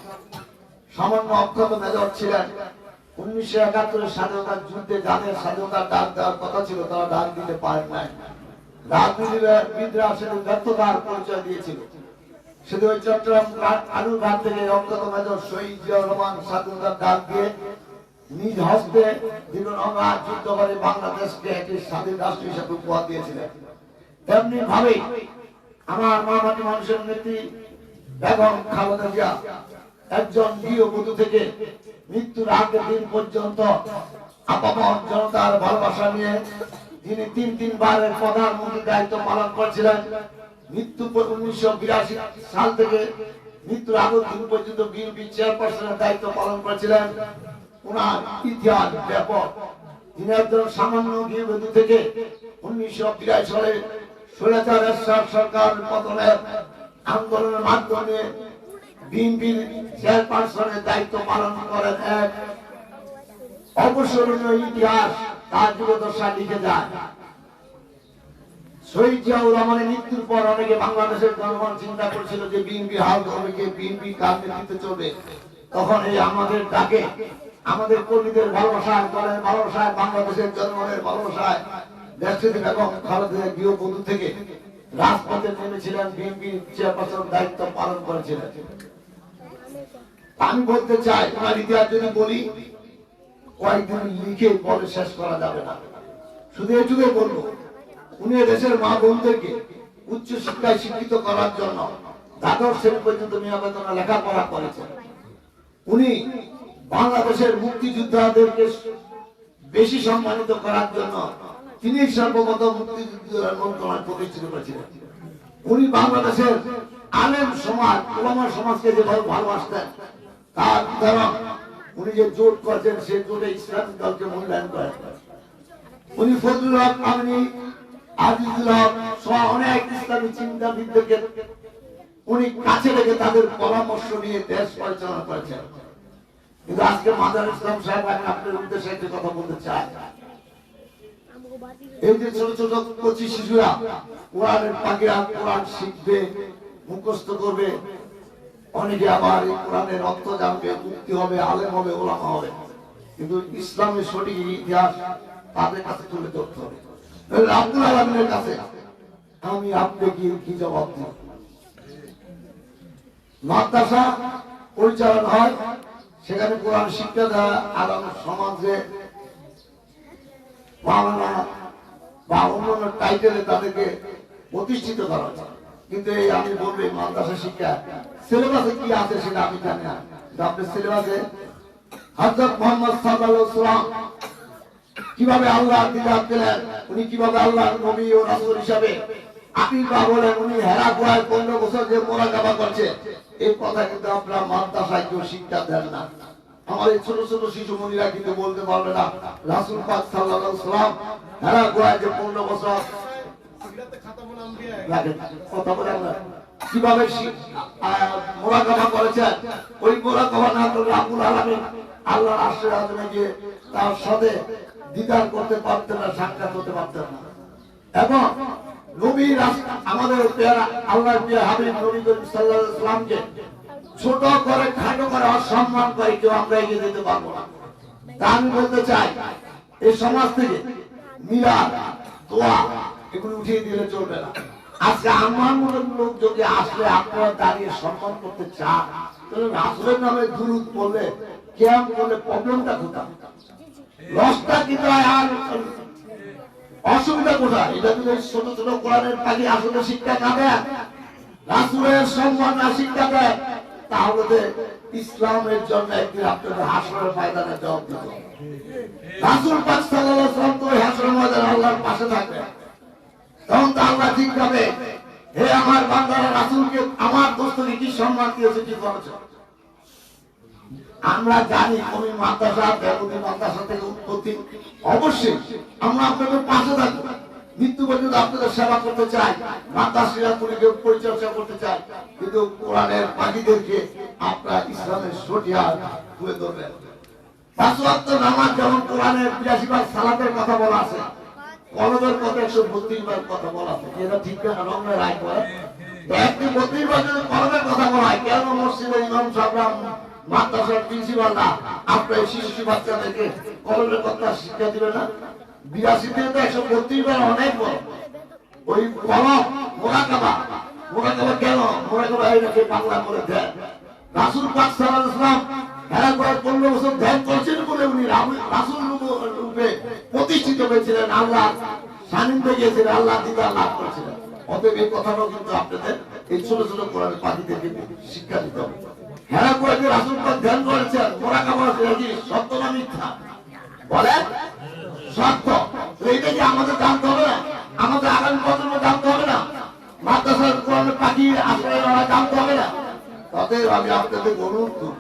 সামান্য অক্ষত মেজর ছিলেন। 1971 স্বাধীনতার যুদ্ধে যাদের স্বাধীনতার ডাক দেওয়ার কথা ছিল তারা ডাক দিতে পারেন নাই। রাজনীতিবিদরা সেদিন ব্যর্থতার পরিচয় দিয়েছিল। শুধু ওই চট্টগ্রাম আলুঘাট থেকে অক্ষত মেজর শহীদ জিয়াউর রহমান স্বাধীনতার ডাক দিয়ে নিজ হস্তে দীর্ঘ যুদ্ধ করে বাংলাদেশকে একটি স্বাধীন রাষ্ট্র হিসেবে উপহার দিয়েছিলেন। তেমনি ভাবে আমার মামাটি মানুষের নেত্রী বেগম খালেদা জিয়া একজন গৃহবধূ থেকে মৃত্যুর আগের দিন পর্যন্ত আপামর জনতার ভালোবাসা নিয়ে যিনি তিনবারের প্রধানমন্ত্রীর দায়িত্ব পালন করেছিলেন। মৃত্যু 1982 সাল থেকে মৃত্যুর আগের দিন পর্যন্ত বিএনপি চেয়ারপারসনের দায়িত্ব পালন করেছিলেন। ওনার ইতিহাস ব্যাপক। তিনি একজন সামান্য গৃহবধূ থেকে 1982 সালে স্বৈরাচার এরশাদ সরকার পতনের আন্দোলনের মাধ্যমে বিএনপির চেয়ারপারসনের দায়িত্ব পালন করেন। এক অবসরণীয় ইতিহাস তার জীবদ্দশা লিখে যায়। শহীদ জিয়াউর রহমানের মৃত্যুর পর অনেকে বাংলাদেশের জনগণ চিন্তা করেছিল যে বিএনপি হাল ধরবে, বিএনপি কার নেতৃত্বে চলবে। তখন এই আমাদের ডাকে, আমাদের কর্মীদের ভালোবাসায়, দলের ভালোবাসায়, বাংলাদেশের জনগণের ভালোবাসায় দেশপ্রীতি বেগম খালেদা জিয়া গৃহবধূ থেকে রাজপথে নেমেছিলেন, বিএনপি চেয়ারপারসন দায়িত্ব পালন করেছিলেন। আমি বলতে চাই ওনার ইতিহাস যদি বলি কয়েকদিন লিখে বলে শেষ করা যাবে না। শুধু এটুকুই বলবো, উনি দেশের মা বোনদেরকে উচ্চ শিক্ষায় শিক্ষিত করার জন্য দ্বাদশ শ্রেণী পর্যন্ত বিনা বেতনে লেখাপড়া করেছেন। উনি বাংলাদেশের মুক্তিযোদ্ধাদেরকে বেশি সম্মানিত করার জন্য তিনি সর্বপ্রথম মুক্তিযুদ্ধের মন্ত্রণালয় প্রতিষ্ঠিত করেছিলেন। উনি বাংলাদেশের আলেম সমাজ, ওলামা সমাজকে যেভাবে ভালোবাসতেন তার উদাহরণ উনি যে জোট করেছেন সেই জোটে ইসলামিক দলকে মূল্যায়ন করেন। উনি ফজলুল হক আমিনী, আজিজুল হক সহ অনেক ইসলামী চিন্তাবিদদেরকে উনি কাছে রেখে তাদের পরামর্শ নিয়ে দেশ পরিচালনা করেছেন। কিন্তু আজকে মাদার ইসলাম সাহেব আমি আপনার উদ্দেশ্যে একটা কথা বলতে চাই। এই যে ছোট ছোট কচি শিশুরা কোরআনের পাখিরা কোরআন শিখবে, মুখস্থ করবে, অনেকে আবার এই কোরআনের অর্থ জানবে, মুক্তি হবে, আলেম হবে, ওলামা হবে, কিন্তু ইসলামের সঠিক ইতিহাস তাদের কাছে তুলে ধরতে হবে। আব্দুল আলমের কাছে আমি আপনি কি জবাব দিই? মাদ্রাসা পরিচালনা হয়, সেখানে কোরআন শিক্ষা দেওয়া আগামী সমাজে মাওলানা বা অন্যান্য টাইটেলে তাদেরকে প্রতিষ্ঠিত করা হচ্ছে। কিন্তু এই আমি বলবো মাদ্রাসা শিক্ষা সিলেবাসে কি আছে সেটা আমি জানি না। আপনার সিলেবাসে হযরত মুহাম্মদ সাল্লাল্লাহু আলাইহি ওয়াসাল্লাম কিভাবে আল্লাহর দিদার পেলেন, উনি কিভাবে আল্লাহর নবী ও রাসূল হিসাবে আকিকা বলেন, উনি হেরা গুহায় 15 বছর যে মুরাকাবা করছে, এই কথা কিন্তু আপনারা মাদ্রাসায় কেউ শিক্ষা দেন না। আমাদের ছোট ছোট শিশু মনিরা কিন্তু বলতে পারবে না রাসূল পাক সাল্লাল্লাহু আলাইহি ওয়াসাল্লাম হেরা গুহায় যে 15 বছর কথা বলে কিভাবে মুরাকাবা করেছেন, ওই মুরাকাবা না করলে রাব্বুল আলামিন আল্লাহর আরশের আযমে গিয়ে তার সাথে দিদার করতে পারতেন না, সাক্ষাৎ হতে পারতেন না। এবং নবী আমাদের আল্লাহর প্রিয় হাবিব নবী করিম সাল্লাল্লাহু আলাইহি ওয়াসাল্লামকে ছোট করে খাটো করে অসম্মান করে কেউ আমরা এগিয়ে দিতে পারবো না। তা আমি বলতে চাই এই সমাজ থেকে মিলাদ, দোয়া এগুলো উঠিয়ে দিলে চলবে না। আজকে আমার মতো লোক যদি আসলে আপনারা দাঁড়িয়ে সম্মান করতে চান, তাহলে রাসূলের নামে দুরূদ পড়লে কিয়াম করলে প্রবলেমটা কোথায়? লসটা কি আর অসুবিধা কোথায়? এটা যদি ছোট ছোট কোরআনের পাখি আসলে শিক্ষা না দেন, রাসূলের সম্মান না শিক্ষা দেন, তাহলে ইসলামের জন্য একদিন আপনাদের হাসরের ময়দানে জবাব দিতে হবে। রাসূল পাক সাল্লাল্লাহু আলাইহি ওয়াসাল্লাম তো হাসরের ময়দানে আল্লাহর পাশে থাকবেন। তখন তো আল্লাহ ঠিক হবে, হে আমার বান্দারা, রাসূলকে আমার দোস্তকে কি সম্মান দিয়েছে, কি করেছে। আমরা জানি কোন মাদ্রাসা দেবতী মাদ্রাসা থেকে উৎপত্তি, অবশ্যই আমরা আপনাদের পাশে থাকবো, মৃত্যু পর্যন্ত আপনাদের সেবা করতে চাই, মাদ্রাসা গুলিকে পরিচর্যা করতে চাই, কিন্তু কোরআনের পাখিদেরকে আপনারা ইসলামের সঠিক তুলে ধরবেন। ৫ ওয়াক্ত নামাজ যেমন কোরআনের ৮২ বার সালাতের কথা বলা আছে, কলবের কথা ১৩২ বার কথা বলা আছে, এটা ঠিক না? রঙের রায় করে ১৩২ বার যদি কলবের কথা বলা হয়, কেন মসজিদের ইমাম সাহেবরা, মাদ্রাসার প্রিন্সিপালরা আপনার শিশু বাচ্চাদেরকে কলবের কথা শিক্ষা দিবে না? ৮২ থেকে তো ১৩২ বার অনেক বড়। ওই কলম মোরাকাবা কেন মোরাকাবা এটাকে বাংলা করে দেয়। রাসূল পাক সাল্লাল্লাহু আলাইহি ওয়াসাল্লাম হেরা করে ১৫ বছর ধ্যান করছেন বলে উনি রাসূল রূপে প্রতিষ্ঠিত হয়েছিলেন, আল্লাহ সান্নিধ্যে গিয়েছিলেন, আল্লাহ দিদার লাভ করেছিলেন। অতএব এই কথাটাও কিন্তু আপনাদের এই ছোট ছোট কোরআনের পাখিদেরকে শিক্ষা দিতে হবে। হেরা করে যে রাসূল পাক ধ্যান করেছেন, মোরাকাবা কি সত্য না মিথ্যা বলেন? সত্য। এইটা কি আমাদের জানতে হবে না? আমাদের আগামী প্রজন্ম জানতে হবে না? মাদ্রাসার কোরআনের পাখি আসলে জানতে হবে না? অতএব আমি আপনাদের অনুরোধ করব,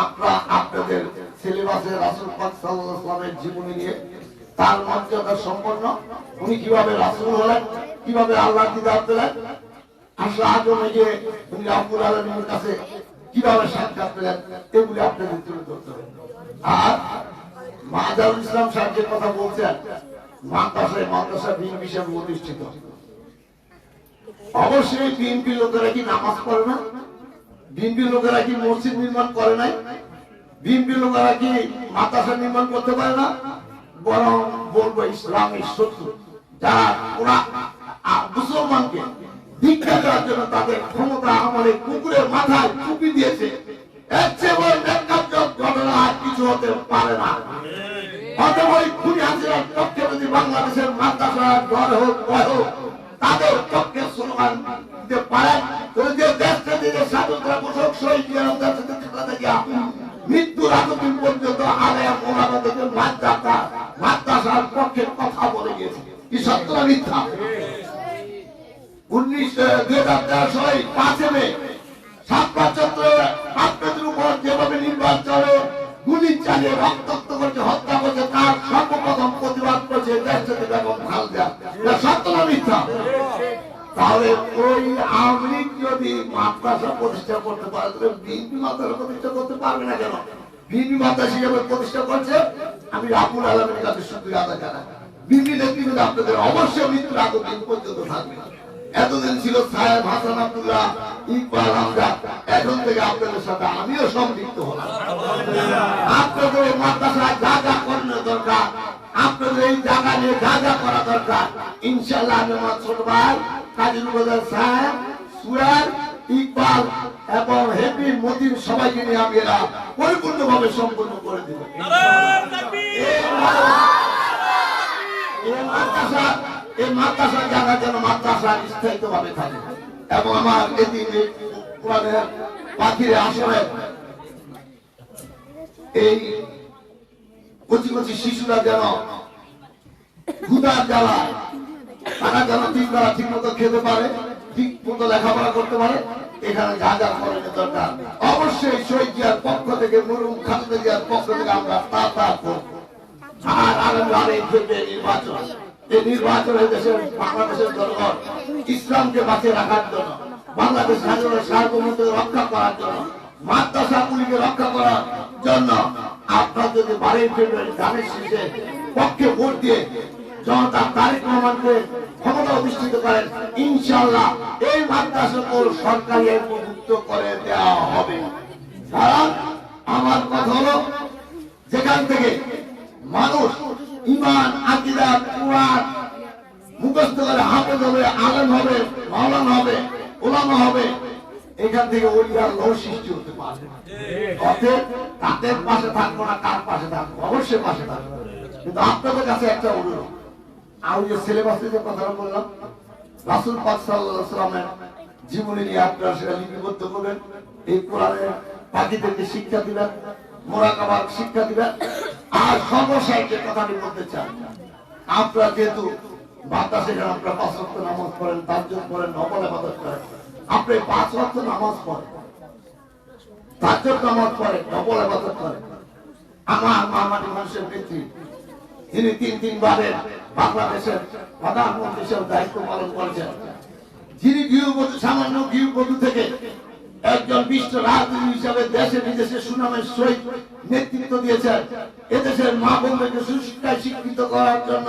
আপনারা আপনাদের সিলেবাসে রাসূল পাক সাল্লাল্লাহু আলাইহি ওয়াসাল্লামের জীবনী নিয়ে, তার মর্যাদা সম্পন্ন, উনি কিভাবে রাসূল হলেন, কিভাবে আল্লাহর দিদার পেলেন, আসলে আদমে গিয়ে উনি রব্বুল আলামিনের কাছে কিভাবে সাক্ষাৎ পেলেন, এগুলি আপনাদের তুলে ধরতে হবে। আর মাজারুল ইসলাম সাহেব যে কথা বলছেন, মাদ্রাসা বিএনপি হিসেবে প্রতিষ্ঠিত, অবশ্যই বিএনপি লোকেরা কি নামাজ পড়ে না? বিএনপি লোকেরা কি মসজিদ নির্মাণ করে নাই? বিএনপি লোকেরা কি মাদ্রাসা নির্মাণ করতে পারে না? বরং বলবো ইসলামের শত্রু যারা ওরা মুসলমানকে দীক্ষা দেওয়ার জন্য তাদের ক্ষমতা আমলে কুকুরের মাথায় টুপি দিয়েছে, এর চেয়ে বড় ন্যাক্কারজনক ঘটনা আর কিছু হতে পারে না। অতএব ওই খুনি হাসিনার পক্ষে যদি বাংলাদেশের মাদ্রাসা ঘর হোক ভয় হোক, তাদের পক্ষে স্লোগান দিতে পারেন, যে দেশটা দিতে স্বাধীনতা ঘোষক শহীদ মৃত্যুর আগদিন পর্যন্ত আলেম ওলামা থেকে মাদ্রাসার পক্ষে কথা বলে গিয়েছে, কি সত্য না মিথ্যা? 2013 সালে 5 মে ছাত্র আপনাদের উপর যেভাবে নির্বাচনে গুলি চালিয়ে রক্তাক্ত করছে, হত্যা করছে, তার সর্বপ্রথম প্রতিবাদ করছে দেশ থেকে বেগম খালেদা। সত্য না মিথ্যা? তাহলে ওই আওয়ামী লীগ যদি মাদ্রাসা প্রতিষ্ঠা করতে পারে, তাহলে বিএনপি মাদ্রাসা প্রতিষ্ঠা করতে পারবে না কেন? বিএনপি মাদ্রাসা হিসেবে প্রতিষ্ঠা করছে, আমি রাব্বুল আলামিনের কাছে শুকরিয়া আদায় জানাই। বিএনপি নেতৃত্বে আপনাদের অবশ্যই মৃত্যুর আগ দিন পর্যন্ত থাকবে। এতদিন ছিল সাহেব হাসান আব্দুল্লাহ, ইকবাল হামজা, এখন থেকে আপনাদের সাথে আমিও সম্পৃক্ত হলাম। আপনাদের এই মাদ্রাসায় যা যা করার দরকার, আপনাদের এই জায়গা নিয়ে যা যা করা দরকার, ইনশাআল্লাহ আমি আমার ছোট ভাই কাজী রুবেল সাহেব, সুরার, ইকবাল এবং হেপি মতিন সবাইকে নিয়ে আমি এরা পরিপূর্ণভাবে সম্পন্ন করে দেব। এই মাদ্রাসা জায়গা যেন মাদ্রাসা স্থায়িত ভাবে থাকে, এবং আমার কোরআনের পাখির আসলে এই কচি কচি শিশুরা যেন ক্ষুধার জ্বালায়, তারা যেন 3 বেলা ঠিক মতো খেতে পারে, ঠিক মতো লেখাপড়া করতে পারে, এখানে যা যা করার দরকার অবশ্যই শহীদ জিয়ার পক্ষ থেকে, মরহুম খালেদা জিয়ার পক্ষ থেকে আমরা তা করব। আর আগামী নির্বাচন, এই নির্বাচনে দেশের বাংলাদেশের জনগণ ইসলামকে বাঁচিয়ে রাখার জন্য, বাংলাদেশ স্বাধীনতা সার্বভৌমত্ব রক্ষা করার জন্য, মাদ্রাসাগুলিকে রক্ষা করার জন্য আপনার যদি 12 ফেব্রুয়ারি ধানের শীষে পক্ষে ভোট দিয়ে জনতা তারেক রহমানকে ক্ষমতা অধিষ্ঠিত করেন, ইনশাআল্লাহ এই মাদ্রাসাগুলো সরকারি মুক্ত করে দেওয়া হবে। কারণ আমার কথা হলো, যেখান থেকে মানুষ ঈমান, আকীদা, কুরআন মুখস্থ করে হাফেজ হবে, আলেম হবে, মাওলানা হবে, উলামা হবে, এখান থেকে ওলিয়ার লোক সৃষ্টি হতে পারে। অতএব তাদের পাশে থাকবো না, কার পাশে থাকবো? অবশ্যই পাশে থাকবো। কিন্তু আপনাদের কাছে একটা অনুরোধ, আমি যে সিলেবাসে যে কথাটা বললাম, রাসূল পাক সাল্লাল্লাহু আলাইহি ওয়াসাল্লামের জীবনী নিয়ে আপনারা সেটা লিপিবদ্ধ করবেন, এই কোরআনের পাখিদেরকে শিক্ষা দিবেন, মোরাকাবার শিক্ষা দিবেন। আর সর্বশেষ যে কথাটি বলতে চান, আপনারা যেহেতু বাতাসে যারা আপনারা 5 ওয়াক্ত নামাজ পড়েন, তাহাজ্জুদ পড়েন, নফল ইবাদত করেন, আপনি 5 ওয়াক্ত নামাজ পড়েন, তাহাজ্জুদ নামাজ পড়েন, নফল ইবাদত করেন। আমার মামাটি মানুষের নেত্রী, তিনি 3 বারের বাংলাদেশের প্রধানমন্ত্রী হিসেবে দায়িত্ব পালন করেছেন, যিনি গৃহবধূ, সামান্য গৃহবধূ থেকে একজন বিশ্ব রাজনীতি হিসাবে দেশে বিদেশে সুনামের সহিত নেতৃত্ব দিয়েছেন। এদেশের মা বোনদেরকে সুশিক্ষায় শিক্ষিত করার জন্য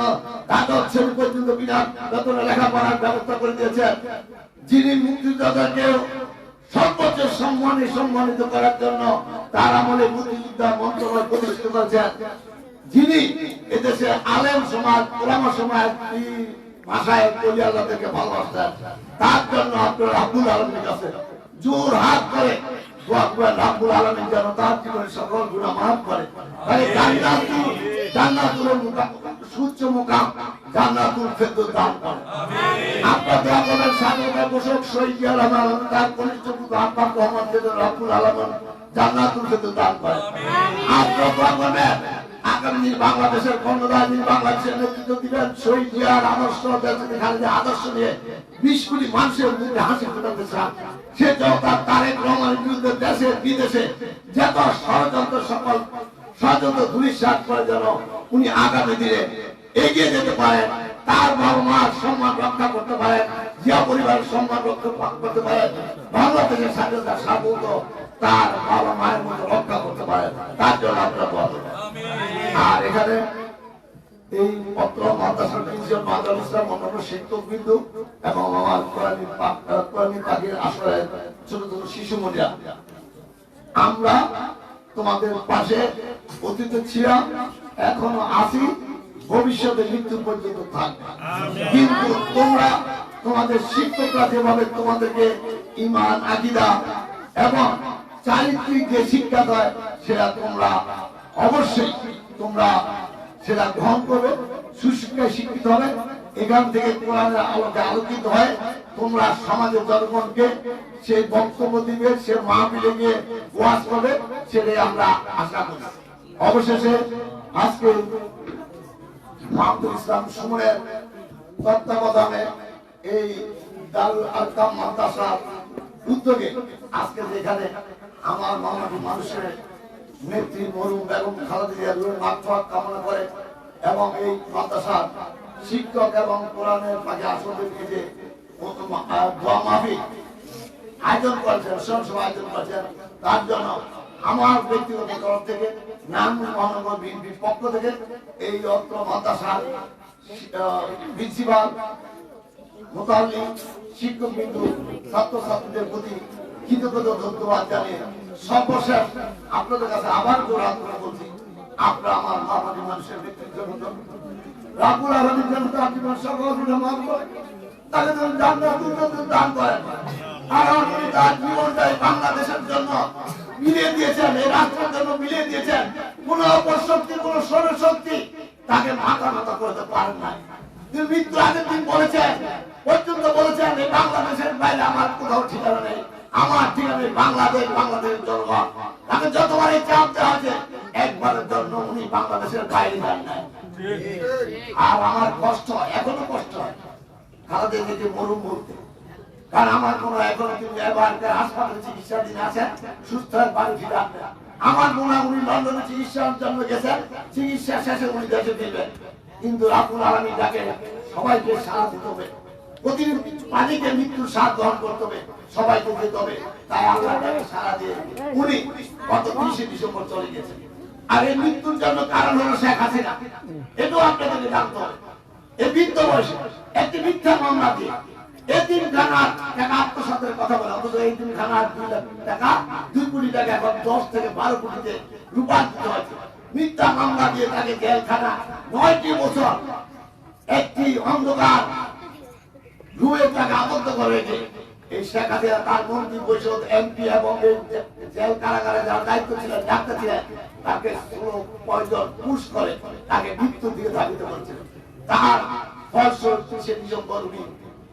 দ্বাদশ শ্রেণী পর্যন্ত বিনা বেতনে লেখাপড়ার ব্যবস্থা করে দিয়েছেন, যিনি মুক্তিযোদ্ধাকে সর্বোচ্চ সম্মানে সম্মানিত করার জন্য তার আমলে মুক্তিযোদ্ধা মন্ত্রণালয় প্রতিষ্ঠিত করেছেন, যিনি এদেশে আলেম সমাজ, ওলামা সমাজ ভাষায় কলিয়ালাদেরকে ভালোবাসতেন। তার জন্য আপনার আব্দুল আলমের কাছে জোর হাত করে দোয়া করেন, রাব্বুল আলামিন যেন তার জীবনের সকল গুনাহ মাফ করে, তাহলে জান্নাতুল সুউচ্চ মুকাম জান্নাতুল ফেরদৌস দান করে। আপনারা দোয়া করবেন স্বাগত ঘোষক শহীদ রহমান তার কনিষ্ঠ পুত্র আব্বাস রহমানকে যেন রাব্বুল আলামিন জান্নাতুল ফেরদৌস দান করে। আপনারা দোয়া করবেন আগামী দিন বাংলাদেশের কর্ণধার, যিনি বাংলাদেশের নেতৃত্ব দিবেন, শহীদ জিয়ার আদর্শ, খালেদা আদর্শ নিয়ে 20 কোটি মানুষের মুখে হাসি ফোটাতে চান। সে জনতার তারেক রহমানের বিরুদ্ধে দেশে বিদেশে যত ষড়যন্ত্র, সকল ষড়যন্ত্র ধূলিসাৎ করে যেন উনি আগামী দিনে এগিয়ে যেতে পারেন, তার বাবা মার সম্মান রক্ষা করতে পারেন, জিয়া পরিবারের সম্মান রক্ষা করতে পারেন, বাংলাদেশের স্বাধীনতা সার্বভৌমত্ব তার বাবা মায়ের মধ্যে রক্ষা করতে পারেন, তার জন্য আপনারা দোয়া করবেন। আর এখানে এই পত্র মাদ্রাসার প্রিন্সিপাল মাহমুদুল ইসলাম, অন্যান্য শিক্ষক বিন্দু এবং আমার কোরআনী পাখির আসলে ছোট ছোট শিশুমণিরা, আমরা তোমাদের পাশে অতীতে ছিলাম, এখনো আছি, ভবিষ্যতে মৃত্যু পর্যন্ত থাকবে। কিন্তু তোমরা তোমাদের শিক্ষকরা যেভাবে তোমাদেরকে ঈমান, আকীদা এবং চারিত্রিক যে শিক্ষা দেয় সেটা তোমরা অবশ্যই তোমরা সেটা গ্রহণ করবে, সুশিক্ষায় শিক্ষিত হবে, এখান থেকে কোরআনের আলোকে আলোকিত হয় তোমরা সমাজের জনগণকে সেই বক্তব্য দিবে, সে মাহফিলে গিয়ে ওয়াজ করবে, সেটাই আমরা আশা করি। অবশেষে আজকে মাহমুদুল ইসলাম সুমনের তত্ত্বাবধানে এই দারুল আরকাম মাদ্রাসার উদ্যোগে আজকে যেখানে আমার মামাটি মানুষের নেত্রী মরহুম বেগম খালেদা জিয়ার রুহের মাগফিরাত কামনা করে এবং এই মাদ্রাসার শিক্ষক এবং কোরআনের পাখি আসলদেরকে যে দোয়া মাহফিল আয়োজন করেছেন, সভা আয়োজন করেছেন, তার জন্য আমার ব্যক্তিগত তরফ থেকে নারায়ণগঞ্জ মহানগর বিএনপির পক্ষ থেকে এই অত্র মাদ্রাসার প্রিন্সিপাল, মুতাল্লিম, শিক্ষক বিন্দু, ছাত্রছাত্রীদের প্রতি কৃতজ্ঞতা ধন্যবাদ জানিয়ে সর্বশেষ আপনাদের কাছে আবার জোড়হাত করে বলছি, আপনারা আমার মামাটি মানুষের ব্যক্তির জন্য রাব্বুল আলামিন যেন তার জীবন সকল গুনাহ মাফ করে, তাকে যেন জান্নাতুল ফেরদৌস দান করেন। আর আপনি তার জীবনটাই বাংলাদেশের জন্য মিলিয়ে দিয়েছেন, এই রাষ্ট্রের জন্য মিলিয়ে দিয়েছেন। কোন অপশক্তি, কোন ষড়শক্তি তাকে মাথা নত করতে পারেন নাই। তিনি মৃত্যুর আগের দিন বলেছেন, পর্যন্ত বলেছেন, এই বাংলাদেশের বাইরে আমার কোথাও ঠিকানা নেই, আমার ঠিকানা বাংলাদেশ, বাংলাদেশের জনগণ। তাকে যতবার এই চাপ দেওয়া হয়েছে, একবারের জন্য উনি বাংলাদেশের বাইরে যান নাই। আর আমার কষ্ট, এখনো কষ্ট হয় খালেদা জিয়াকে মরুম বলতে, কারণ আমার কোন এখন তিনি এবারকার হাসপাতালে চিকিৎসাধীন আছেন, সুস্থ হয়ে বাড়ি ফিরে আসবেন। আমার মনে হয় উনি লন্ডনে চিকিৎসার জন্য গেছেন, চিকিৎসা শেষে উনি দেশে ফিরবেন। কিন্তু রাব্বুল আলামিন তাকে সবাইকে সাড়া দিতে হবে, প্রতিদিন পানিকে মৃত্যুর স্বাদ গ্রহণ করতে হবে, সবাইকে যেতে হবে। তাই আল্লাহ তাকে সাড়া দিয়ে উনি গত 30 ডিসেম্বর চলে গেছেন। আর এই মৃত্যুর জন্য কারণ হলো শেখ হাসিনা, এটাও আপনাদেরকে জানতে হবে। এই বৃদ্ধ বয়সে একটি মিথ্যা মামলা দিয়ে এতিমখানার টাকা আত্মসাতের কথা বলে, অথচ এতিমখানার 2 লাখ টাকা, 2 কোটি টাকা এখন 10 থেকে 12 কোটিতে রূপান্তরিত হয়েছে। মিথ্যা মামলা দিয়ে তাকে জেলখানা 9টি বছর একটি অন্ধকার রুমের টাকা আবদ্ধ করে রেখে এই শেখ হাসিনা তার মন্ত্রী পরিষদ, এমপি এবং জেল কারাগারে যারা দায়িত্ব ছিলেন, ডাক্তার ছিলেন, তাকে পয়জন পুশ করে তাকে মৃত্যুর দিকে ধাবিত করেছিলেন। তার ফলস্বরূপ 30 ডিসেম্বর উনি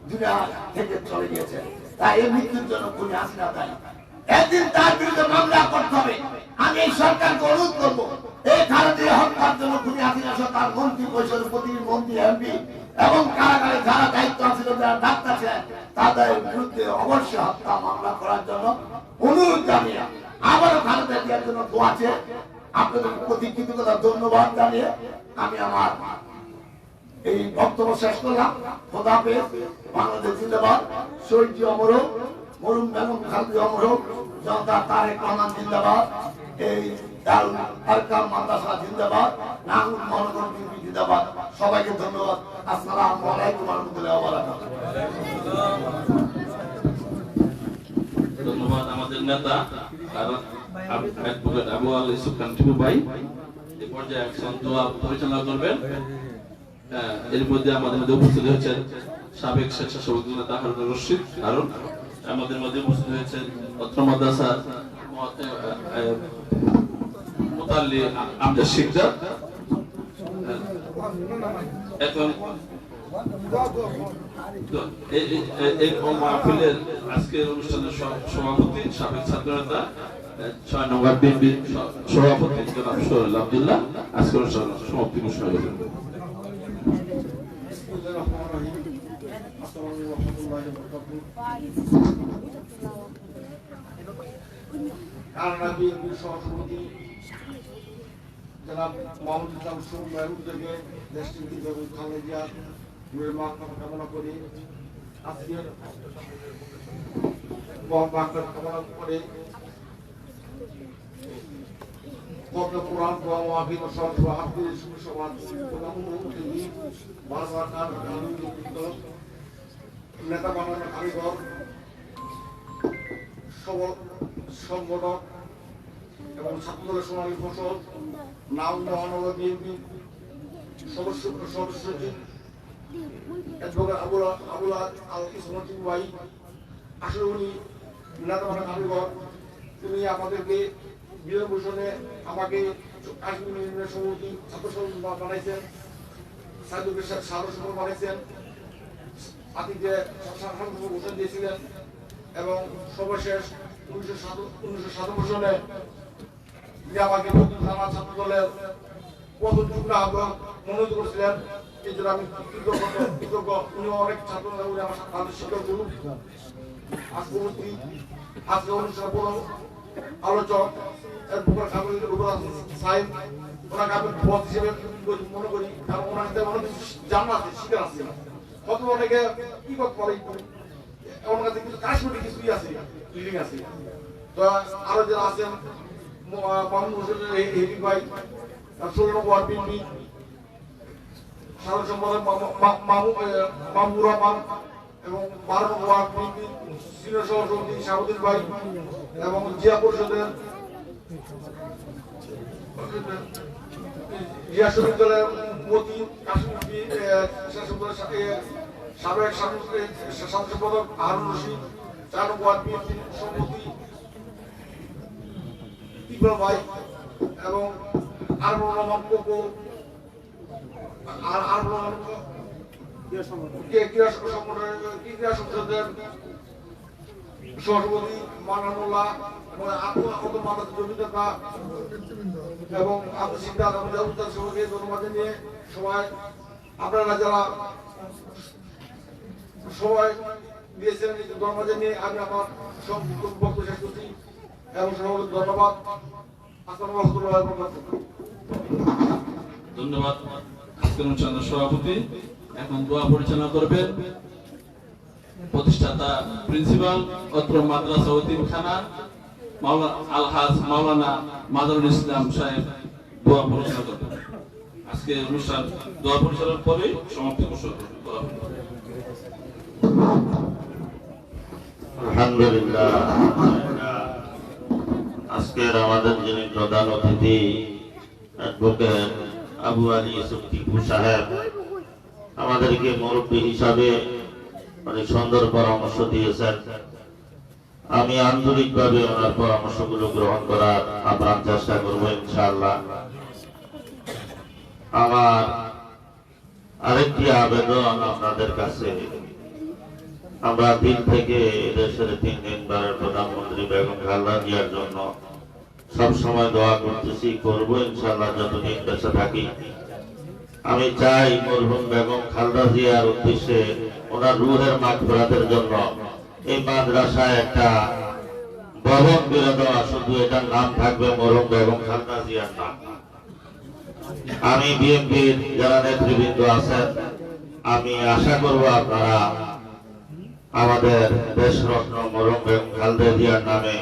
দুনিয়া থেকে চলে গিয়েছে। তাই এই মৃত্যুর জন্য খুনি হাসিনা দায়ী। একদিন তার বিরুদ্ধে মামলা করতে হবে। আমি এই সরকারকে অনুরোধ করবো, এই খালেদা জিয়া হত্যার জন্য খুনি হাসিনা সহ তার মন্ত্রী পরিষদের প্রতিটি মন্ত্রী, এমপি এবং কারাগারে যারা দায়িত্ব ছিল, যারা ডাক্তার ছিলেন, তাদের বিরুদ্ধে অবশ্যই হত্যা মামলা করার জন্য অনুরোধ জানিয়ে আবারও খালেদা জিয়ার জন্য দোয়া চেয়ে আপনাদের প্রতি কৃতজ্ঞতা ধন্যবাদ জানিয়ে আমি আমার এই বক্তব্য শেষ করলাম। খোদা হাফেজ। বাংলাদেশ জিন্দাবাদ। শহীদ জি অমর হোক, মরহুম বেগম খালেদা অমর হোক, জনতা তারেক রহমান জিন্দাবাদ, এই দারুল আরকাম মাদ্রাসা জিন্দাবাদ, নাঙ্গুল মহানগর বিএনপি জিন্দাবাদ। সবাইকে ধন্যবাদ। আসসালামু আলাইকুম ওয়া রাহমাতুল্লাহি ওয়া বারাকাতুহু। ধন্যবাদ আমাদের নেতা অ্যাডভোকেট আবু আল ইউসুফ খান টিপু ভাই। এই পর্যায়ে একজন দোয়া পরিচালনা করবেন। এর মধ্যে আমাদের মধ্যে উপস্থিত হয়েছেন সাবেক স্বেচ্ছাসেবক নেতা হারুনুর রশিদ হারুন, আমাদের মধ্যে উপস্থিত হয়েছেন অত্র মাদ্রাসার মুতাল্লি আমজাদ শিকদার। এখন এই মাহফিলের আজকের অনুষ্ঠানের সভাপতি সাবেক ছাত্রনেতা ৬ নম্বর বিএনপি সভাপতি জনাব সোহেল আব্দুল্লাহ আজকের অনুষ্ঠানের সমাপ্তি ঘোষণা করবেন। কারণ বিএনপির সভাপতি জনাব মোহাম্মদ ইসলাম সুমের উদ্যোগে দেশটির বেগম খালেদা জিয়ার রুহের মাগফিরাত কামনা করি। আজকের মাগফিরাত কামনা করে পবিত্র কোরআন দোয়া মাহফিল ও সভা হাফিজ সমাজ প্রধান অতিথি বারবার নেতা বানানোর কারিগর সবল সংগঠক এবং ছাত্রদলের সোনালী ফসল নাম মহানগর বিএনপি সদস্য সচিব অ্যাডভোকেট আবুল আল ইসলাম ভাই, আসলে উনি নেতা বানানোর কারিগর। তিনি আমাদেরকে বিজয় ভূষণে আমাকে কাশ্মীর ইউনিয়নের সভাপতি ছাত্র সংগঠন বানাইছেন, সাইদুল সাধারণ সম্পাদক বানাইছেন, আতিকে ঘোষণা দিয়েছিলেন এবং সর্বশেষ 1957 সনে তিনি আমাকে নতুন থানা ছাত্র দলের প্রথম যুগ্ম আহ্বায়ক মনোনীত করেছিলেন। এই জন্য আমি কৃতজ্ঞ। উনি অনেক ছাত্র উনি আমার সাথে শিক্ষক গুরু। আজকে অনুষ্ঠানে বড় আলোচক অ্যাডভোকেট সাহেব, ওনাকে আমি বস হিসেবে মনে করি, কারণ ওনার সাথে অনেক জানা আছে, শিকার আছে। হয়তো অনেকে কি করতে পারে, ওনার কাছে কিছু কাশ্মীরি কিছুই আছে, লিডিং আছে। তো আরো যারা আছেন মাহমুদ হোসেন হেবি ভাই, 16 নম্বর বিএনপি সাধারণ সম্পাদক মাহমুদ রহমান এবং 12 নম্বর বিএনপি সিনিয়র সভাপতি শাহাবুদ্দিন ভাই এবং জিয়া পরিষদের জিয়া শরীফ দলের মতি কাশ্মীর সাবেক সাধারণ সম্পাদক হারুন রশিদ, 4 নম্বর বিএনপি সভাপতি ইকবাল ভাই এবং আরবুর রহমান কোকো ক্রীড়া সংসদের সভাপতি মানানুল্লাহ এবং জমিদাতা এবং আব্দুল সিদ্ধার্থ আমাদের সবাইকে ধন্যবাদ জানিয়ে সবাই আপনারা যারা সবাই দিয়েছেন ধন্যবাদ জানিয়ে আমি আমার সব বক্তব্য শেষ করছি এবং সবাইকে ধন্যবাদ। ধন্যবাদ আজকের অনুষ্ঠানের সভাপতি। এখন দোয়া পরিচালনা করবেন প্রতিষ্ঠাতা প্রিন্সিপাল অত্র মাদ্রাসা ওতিমখানা আলহাজ মাওলানা মাদারুল ইসলাম সাহেব দোয়া পরিচালনা করবেন। আজকে অনুষ্ঠান দোয়া পরিচালনার পরে সমাপ্তি ঘোষণা করবেন। আলহামদুলিল্লাহ। আজকের আমাদের যিনি প্রধান অতিথি অ্যাডভোকেট আবু আলী ইউসুফ টিপু সাহেব আমাদেরকে মুরব্বী হিসাবে অনেক সুন্দর পরামর্শ দিয়েছেন। আমি আন্তরিকভাবে ওনার পরামর্শগুলো গ্রহণ করার আপ্রাণ চেষ্টা করবো ইনশাআল্লাহ। আমার আরেকটি আবেদন আপনাদের কাছে, আমরা দিন থেকে দেশের 3 দিনবারের প্রধানমন্ত্রী বেগম খালেদা জিয়ার জন্য সব সময় দোয়া করতেছি, করবো ইনশাআল্লাহ যতদিন বেঁচে থাকি। আমি চাই মরহুম বেগম খালেদা জিয়ার উদ্দেশ্যে ওনার রুহের মাগফিরাতের জন্য এই মাদ্রাসায় একটা ভবন করে দেওয়া, শুধু এটার নাম থাকবে মরহুম বেগম খালেদা জিয়ার নাম। আমি বিএনপির যারা নেতৃবৃন্দ আছেন, আমি আশা করব আপনারা আমাদের দেশরত্ন মরহুম বেগম খালেদা জিয়ার নামে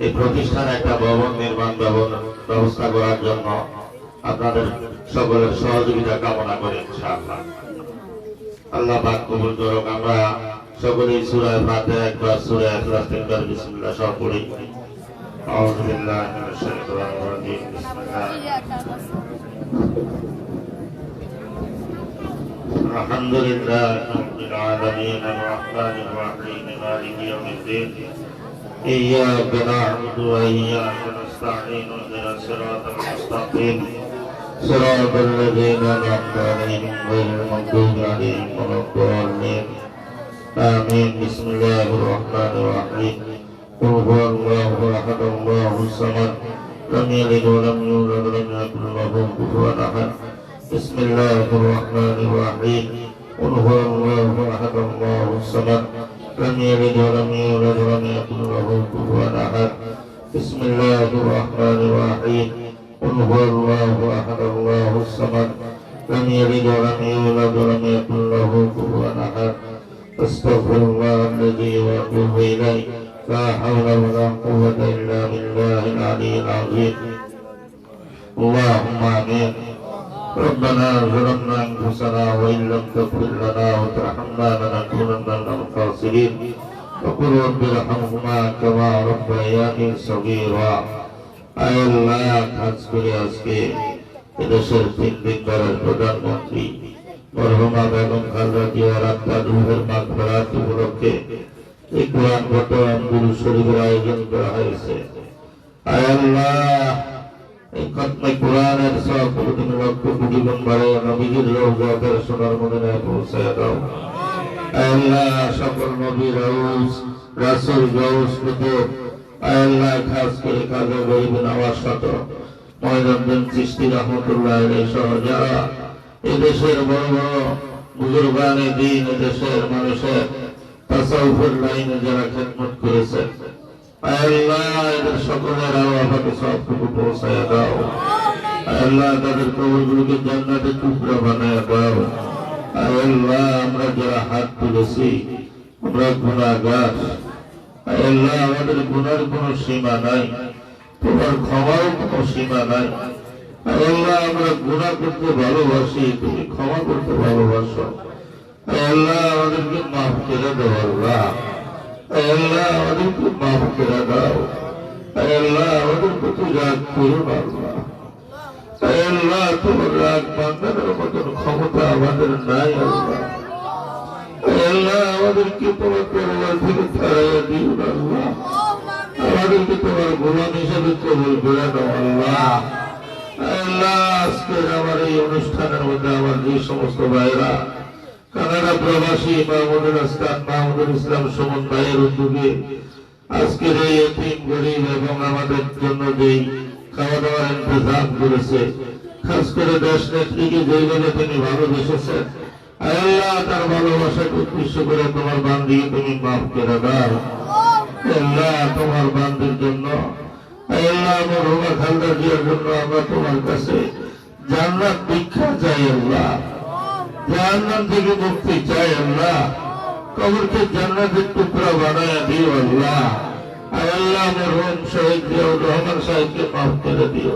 এই প্রতিষ্ঠানে একটা ভবন নির্মাণ ব্যবস্থা করার জন্য আপনাদের সকলের সহযোগিতা কামনা করে ইনশাআল্লাহ। আল্লাহ পাক কবুল করুক। আমরা সকলেই সূরা ফাতিহা একবার, সূরা ইখলাস তিনবার, বিসমিল্লাহ সব পড়ি। আউযু বিল্লাহি মিনাশ শাইতানির রাজীম। বিসমিল্লাহ। আলহামদুলিল্লাহি রাব্বিল আলামিন আর-রাহমানির রাহিম মালিকি ইয়াউমিদ্দিন। ইয়্যাকা না'বুদু ওয়া ইয়্যাকা নাস্তাঈন ইহদিনাস সিরাতাল মুস্তাকিম সিরাতাল লাযীনা আন'আমতা আলাইহিম গায়রিল মাগদূবি আলাইহিম ওয়ালাদ-দাল্লিন। آمين. بسم الله الرحمن الرحيم. قل هو الله أحد الله الصمد لم يلد ولم يولد ولم يكن له كفوا أحد. بسم الله الرحمن الرحيم. قل هو الله أحد الله الصمد لم يلد ولم يولد ولم يكن له كفوا أحد. بسم الله الرحمن الرحيم. قل هو الله أحد الله الصمد لم يلد ولم يولد ولم يكن له كفوا أحد. أستغفر الله الذي وأتوب إليه. لا حول ولا قوة إلا بالله العلي العظيم. اللهم آمين. ربنا ظلمنا أنفسنا وإن لم تغفر لنا وترحمنا لنكونن من الخاسرين. وقل رب ارحمهما كما ربياني صغيرا. আয় আল্লাহ, খাস করে আজকে এদেশের 3 দিনকারের প্রধানমন্ত্রী মরহুমা বেগম খালেদা জিয়ার আত্মার রুহের মাগফিরাত উপলক্ষে এই কোরআন খতম দুরূদ শরীফের আয়োজন করা হয়েছে। আয় আল্লাহ, এই খতমে কোরআনের সওয়াব তুমি লক্ষ কোটি গুণ বাড়ায় নবীজির রওজাতের সোনার মদিনায় পৌঁছায় দাও। আয় আল্লাহ, সকল নবী, রাউস, রাসূল, গাউস, কুতুব, আয় আল্লাহ, খাস করে খাজা গরিব নওয়াজ শত মঈনুদ্দিন চিশতি রহমাতুল্লাহ আলাইহি সহ যারা এদেশের বড় বড় বুজুর্গানে দ্বীন, এদেশের মানুষের তাসাউফের লাইনে যারা খেদমত করেছেন, আয় আল্লাহ, এদের সকলের আওয়াজকে সবটুকু পৌঁছায় দাও। আয় আল্লাহ, তাদের কবরগুলোকে জান্নাতের টুকরা বানায় দাও। আয় আল্লাহ, আমরা যারা হাত তুলেছি আমরা গুনাহগার। আয় আল্লাহ, আমাদের গুনার কোনো সীমা নাই, তোমার ক্ষমারও কোনো সীমা নাই। আয় আল্লাহ, আমরা গুনাহ করতে ভালোবাসি, তুমি ক্ষমা করতে ভালোবাসো। আয় আল্লাহ, আমাদেরকে মাফ করে দাও। আল্লাহ, আয় আল্লাহ, আমাদেরকে মাফ করে দাও। আয় আল্লাহ, আমাদের প্রতি রাগ করো না। আল্লাহ, আয় আল্লাহ, তোমার রাগ বান্দাদের মতন ক্ষমতা আমাদের নাই। আল্লাহ, আয় আল্লাহ, আমাদেরকে তোমার দরবার থেকে ছাড়াইয়া দিও না। আল্লাহ, আমাদেরকে তোমার গোলাম হিসেবে কবুল করে দাও। আল্লাহ, আল্লাহ, আজকের আমার এই অনুষ্ঠানের মধ্যে আমার যে সমস্ত ভাইরা কানাডা প্রবাসী মাহমুদুল ইসলাম, মাহমুদুল ইসলাম সুমন ভাইয়ের উদ্যোগে আজকের এই এতিম গরিব এবং আমাদের জন্য যেই খাওয়া দাওয়ার ইন্তজাম করেছে, খাস করে দেশ নেত্রীকে যেইভাবে তিনি ভালোবেসেছেন, আল্লাহ, তার ভালোবাসাকে উদ্দেশ্য করে তোমার বান্দিকে তুমি মাফ করে দাও। আল্লাহ, তোমার বান্দির জন্য, আল্লাহ, মরহুমা খালেদা জিয়ার জন্য আমরা তোমার কাছে জান্নাত ভিক্ষা চাই। আল্লাহ, জাহান্নাম থেকে মুক্তি চাই। আল্লাহ, কবরকে জান্নাতের টুকরা বানায় দিও। আল্লাহ, আল্লাহ, মরহুম শহীদ জিয়াউর রহমান সাহেবকে মাফ করে দিও।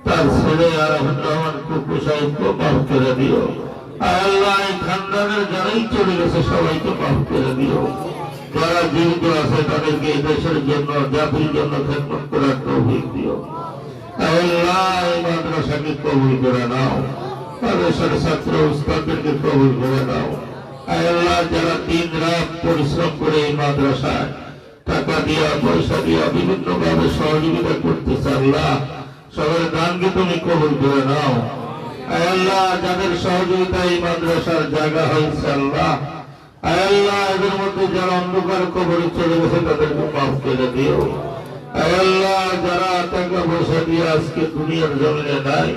তার ছেলে আরাফাত রহমান কুকু সাহেবকে মাফ করে দিও। আল্লাহ, এই খানদানের যারাই চলে গেছে সবাইকে মাফ করে দিও। যারা জীবিত আছে তাদেরকে দেশের জন্য, জাতির জন্য খেদমত করার তৌফিক দিও। আল্লাহ, এই মাদ্রাসাকে কবুল করে নাও। মাদ্রাসার ছাত্র উস্তাদদেরকে কবুল করে নাও। আল্লাহ, যারা দিন রাত পরিশ্রম করে এই মাদ্রাসায় টাকা দিয়া, পয়সা দিয়া বিভিন্ন ভাবে সহযোগিতা করতেছে, আল্লাহ, সবার দানকে তুমি কবুল করে নাও। আল্লাহ, যাদের সহযোগিতা এই মাদ্রাসার জায়গা হয়েছে, আল্লাহ, আল্লাহ, এদের মধ্যে যারা অন্ধকার কবরে চলে গেছে তাদেরকে মাফ করে দিও। আল্লাহ, যারা টাকা পয়সা দিয়ে আজকে দুনিয়ার জমিনে নাই,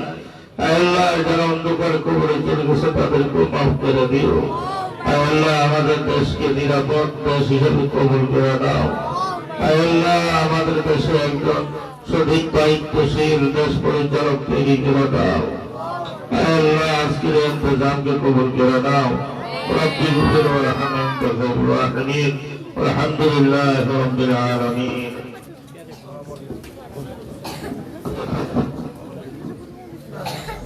আল্লাহ যারা অন্ধকার কবরে চলে গেছে তাদেরকে মাফ করে দিও। আল্লাহ আমাদের দেশকে নিরাপদ দেশ হিসেবে কবুল করে দাও। আল্লাহ আমাদের দেশে একজন সঠিক দায়িত্বশীল দেশ পরিচালক তৈরি করে দাও। আল্লাহ আজকের ইন্তজামকে কবুল করে দাও। রব্বি গফির ওয়ারহাম আনতা খায়রুর রাহিমিন। আলহামদুলিল্লাহি রাব্বিল আলামিন।